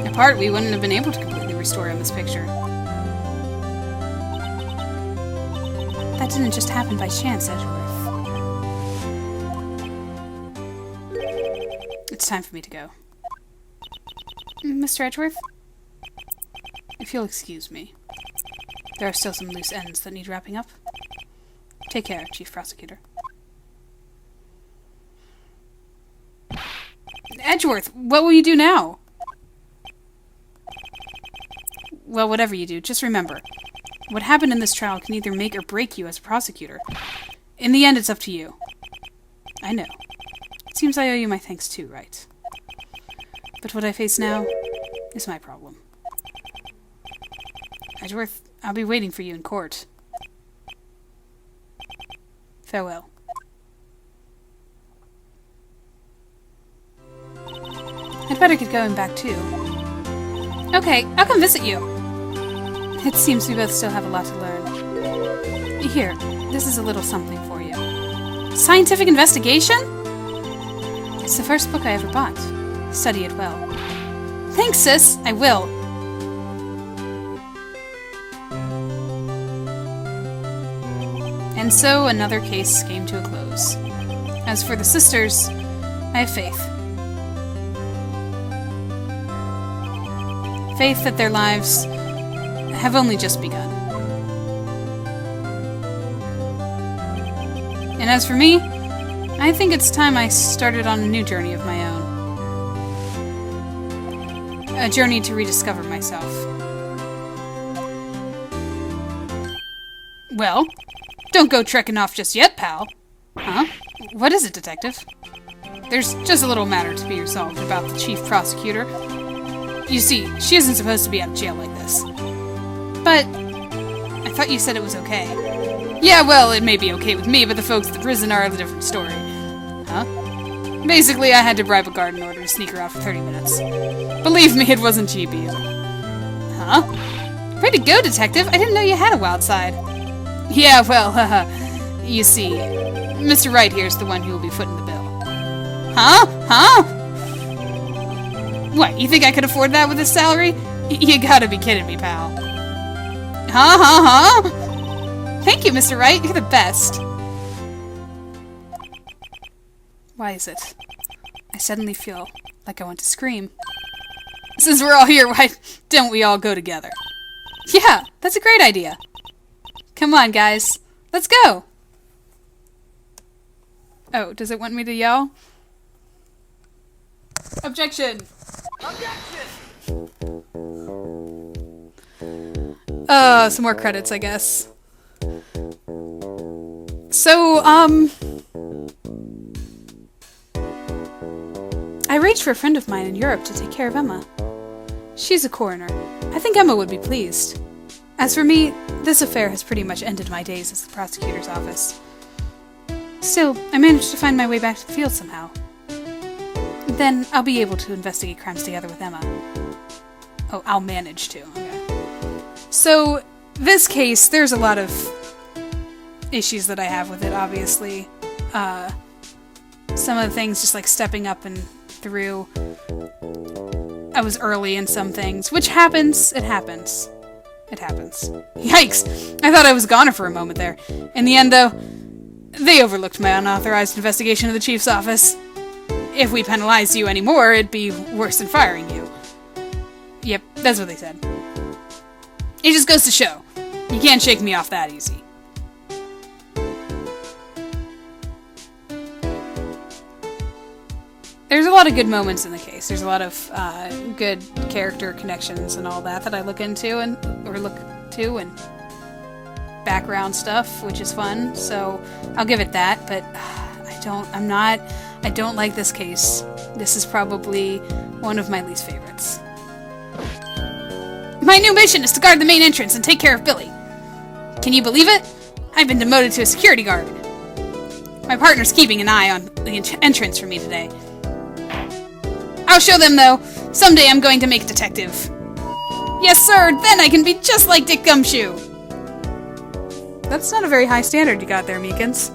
A apart, we wouldn't have been able to completely restore Emma's picture. That didn't just happen by chance, Edgeworth. It's time for me to go. Mr. Edgeworth? If you'll excuse me. There are still some loose ends that need wrapping up. Take care, Chief Prosecutor. Edgeworth, what will you do now? Well, whatever you do, just remember, what happened in this trial can either make or break you as a prosecutor. In the end, it's up to you. I know. It seems I owe you my thanks too, Wright? But what I face now is my problem. Edgeworth, I'll be waiting for you in court. Farewell. I'd better get going back too. Okay, I'll come visit you. It seems we both still have a lot to learn. Here, this is a little something for you. Scientific investigation? It's the first book I ever bought. Study it well. Thanks, sis. I will. And so another case came to a close. As for the sisters, I have faith. Faith that their lives have only just begun. And as for me, I think it's time I started on a new journey of my own. A journey to rediscover myself. Well, don't go trekking off just yet, pal. Huh? What is it, detective? There's just a little matter to be resolved about the chief prosecutor. You see, she isn't supposed to be out of jail like this. But I thought you said it was okay. Yeah, well, it may be okay with me, but the folks at the prison are a different story. Huh? Basically, I had to bribe a guard in order to sneak her out for 30 minutes. Believe me, it wasn't cheap either. Huh? Way to go, detective! I didn't know you had a wild side. Yeah, well, haha. You see, Mr. Wright here's the one who will be footing the bill. Huh? Huh? What, you think I could afford that with his salary? You gotta be kidding me, pal. Huh? Huh? Huh? Thank you, Mr. Wright. You're the best. Why is it? I suddenly feel like I want to scream. Since we're all here, why don't we all go together? Yeah, that's a great idea. Come on, guys. Let's go. Oh, does it want me to yell? Objection! Objection! Some more credits, I guess. So, I arranged for a friend of mine in Europe to take care of Emma. She's a coroner. I think Emma would be pleased. As for me, this affair has pretty much ended my days as the prosecutor's office. Still, I managed to find my way back to the field somehow. Then I'll be able to investigate crimes together with Emma. Oh, I'll manage to. Okay. So, this case, there's a lot of issues that I have with it, obviously. Some of the things, just like stepping up and through. I was early in some things, which happens. It happens. It happens. Yikes! I thought I was goner for a moment there. In the end, though, they overlooked my unauthorized investigation of the chief's office. If we penalized you anymore, it'd be worse than firing you. Yep, that's what they said. It just goes to show. You can't shake me off that easy. There's a lot of good moments in the case. There's a lot of good character connections and all that I look into and background stuff, which is fun. So I'll give it that. But I don't like this case. This is probably one of my least favorites. My new mission is to guard the main entrance and take care of Billy. Can you believe it? I've been demoted to a security guard. My partner's keeping an eye on the entrance for me today. I'll show them, though. Someday I'm going to make detective. Yes, sir! Then I can be just like Dick Gumshoe! That's not a very high standard you got there, Meekins.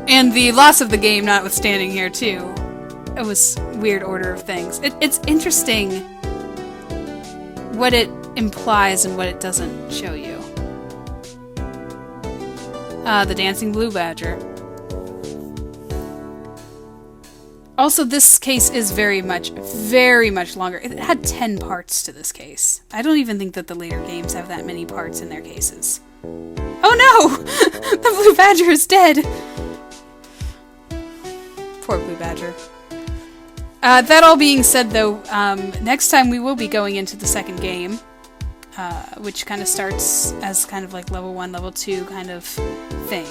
And the loss of the game notwithstanding here, too. it was weird order of things. It's interesting what it implies and what it doesn't show you. The dancing blue badger. Also, this case is very much longer. It had 10 parts to this case. I don't even think that the later games have that many parts in their cases. Oh no! The blue badger is dead! Poor blue badger. That all being said, though, next time we will be going into the second game, which kind of starts as kind of like level 1, level 2 kind of thing.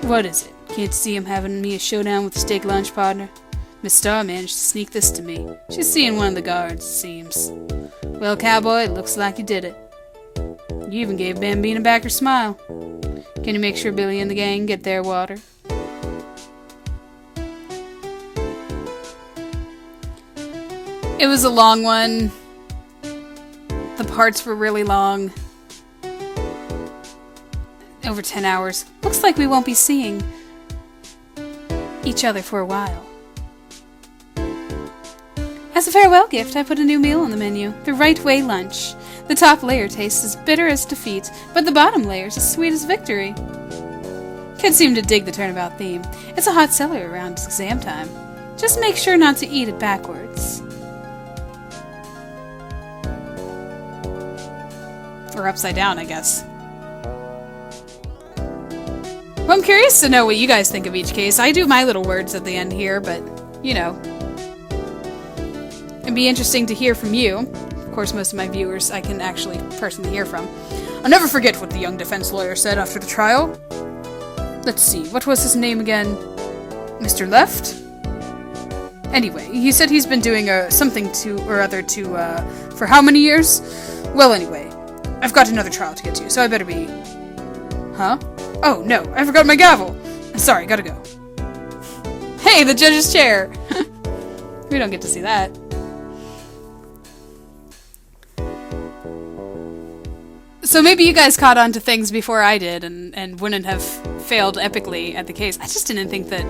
What is it? Can't see him having me a showdown with the steak lunch partner? Miss Starr managed to sneak this to me. She's seeing one of the guards, it seems. Well, cowboy, it looks like you did it. You even gave Bambina back her smile. Can you make sure Billy and the gang get their water? It was a long one. The parts were really long. Over 10 hours. Looks like we won't be seeing each other for a while. As a farewell gift, I put a new meal on the menu. The Right Way lunch. The top layer tastes as bitter as defeat, but the bottom layer is as sweet as victory. Kids seem to dig the turnabout theme. It's a hot seller around exam time. Just make sure not to eat it backwards. Or upside down, I guess. Well, I'm curious to know what you guys think of each case. I do my little words at the end here, but, you know. It'd be interesting to hear from you. Of course, most of my viewers I can actually personally hear from. I'll never forget what the young defense lawyer said after the trial. Let's see, what was his name again? Mr. Left? Anyway, he said he's been doing something for how many years? Well, anyway, I've got another trial to get to, so I better be... Huh? Oh, no, I forgot my gavel. Sorry, gotta go. Hey, the judge's chair! We don't get to see that. So maybe you guys caught on to things before I did and wouldn't have failed epically at the case. I just didn't think that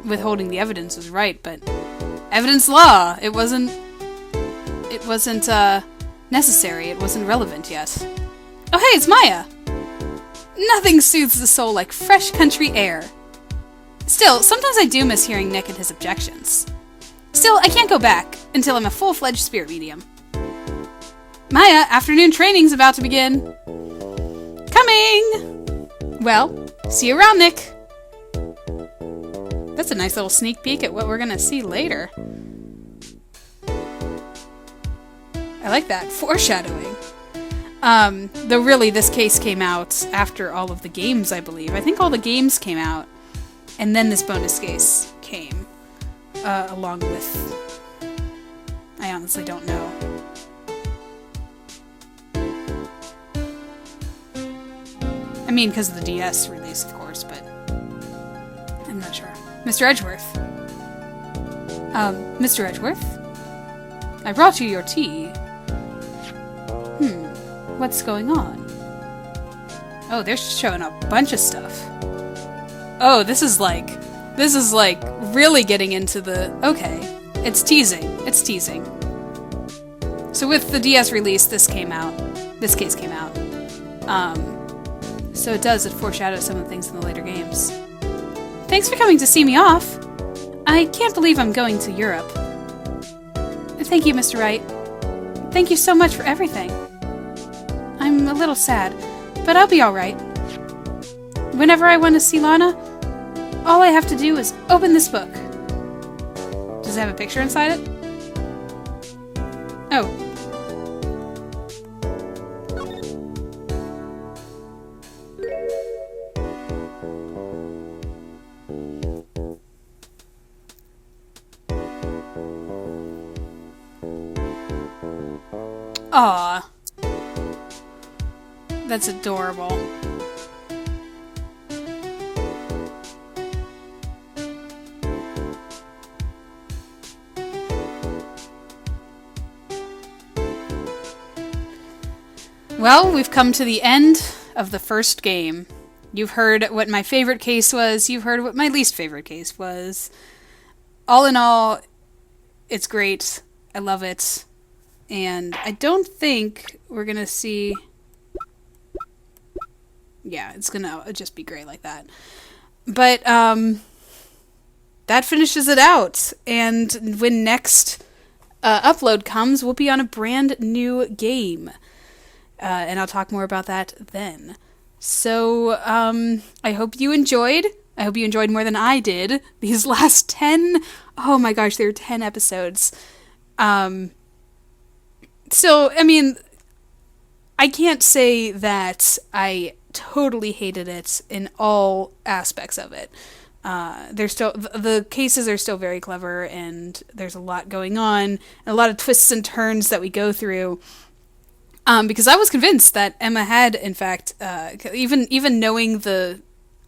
withholding the evidence was right, but evidence law, it wasn't necessary, it wasn't relevant yet. Oh hey, it's Maya! Nothing soothes the soul like fresh country air. Still, sometimes I do miss hearing Nick and his objections. Still, I can't go back until I'm a full-fledged spirit medium. Maya, afternoon training's about to begin. Coming! Well, see you around, Nick. That's a nice little sneak peek at what we're gonna see later. I like that. Foreshadowing. Though really, this case came out after all of the games, I believe. I think all the games came out, and then this bonus case came, along with... I honestly don't know. I mean, because of the DS release, of course, but I'm not sure. Mr. Edgeworth. Mr. Edgeworth? I brought you your tea. What's going on? Oh, they're showing a bunch of stuff. Oh, this is like really getting into the... Okay, it's teasing. It's teasing. So with the DS release, this case came out. So it foreshadows some of the things in the later games. Thanks for coming to see me off. I can't believe I'm going to Europe. Thank you, Mr. Wright. Thank you so much for everything. I'm a little sad, but I'll be alright. Whenever I want to see Lana, all I have to do is open this book. Does it have a picture inside it? Oh. Aw. That's adorable. Well, we've come to the end of the first game. You've heard what my favorite case was. You've heard what my least favorite case was. All in all, it's great. I love it. And I don't think we're going to see... Yeah, it's going to just be great like that. But that finishes it out. And when next upload comes, we'll be on a brand new game. And I'll talk more about that then. So I hope you enjoyed. I hope you enjoyed more than I did. These last 10... Oh my gosh, there were 10 episodes. So, I mean, I can't say that I totally hated it in all aspects of it. The cases are still very clever, and there's a lot going on, and a lot of twists and turns that we go through. Because I was convinced that Emma had, in fact, even knowing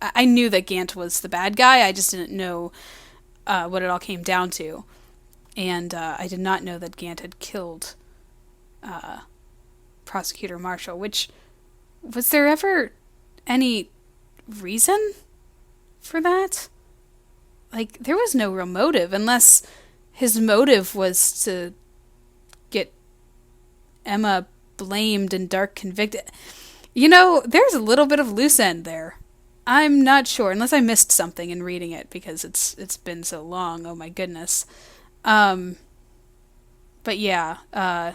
I knew that Gant was the bad guy, I just didn't know what it all came down to. And I did not know that Gant had killed Prosecutor Marshall, which... Was there ever any reason for that? Like, there was no real motive, unless his motive was to get Emma blamed and Dark convicted. You know, there's a little bit of loose end there. I'm not sure, unless I missed something in reading it, because it's been so long. Oh my goodness. But yeah,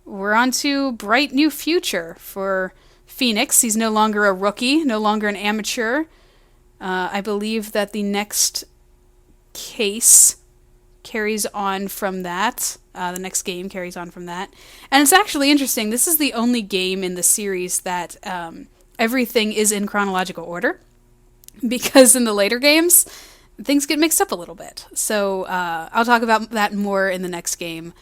we're on to bright new future for Phoenix. He's no longer a rookie, no longer an amateur. I believe that the next case carries on from that. The next game carries on from that. And it's actually interesting. This is the only game in the series that everything is in chronological order. Because in the later games, things get mixed up a little bit. So I'll talk about that more in the next game.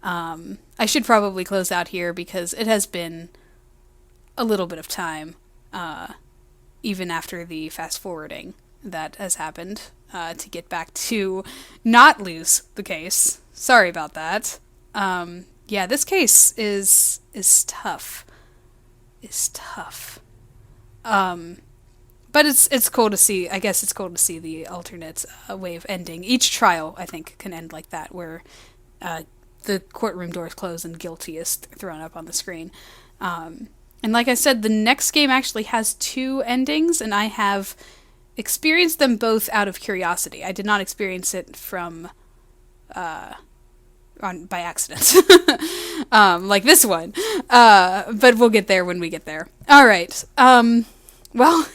I should probably close out here because it has been a little bit of time, even after the fast forwarding that has happened, to get back to not lose the case. Sorry about that. Yeah, this case is tough. Is tough. But it's cool to see. I guess it's cool to see the alternate way of ending. Each trial, I think, can end like that, where the courtroom doors close and guilty is thrown up on the screen. And like I said, the next game actually has 2 endings, and I have experienced them both out of curiosity. I did not experience it by accident, like this one. But we'll get there when we get there. All right. Well,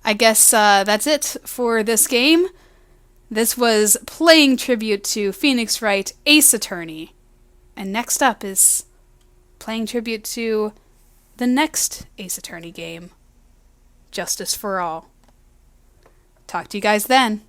I guess that's it for this game. This was playing tribute to Phoenix Wright, Ace Attorney. And next up is playing tribute to the next Ace Attorney game, Justice for All. Talk to you guys then.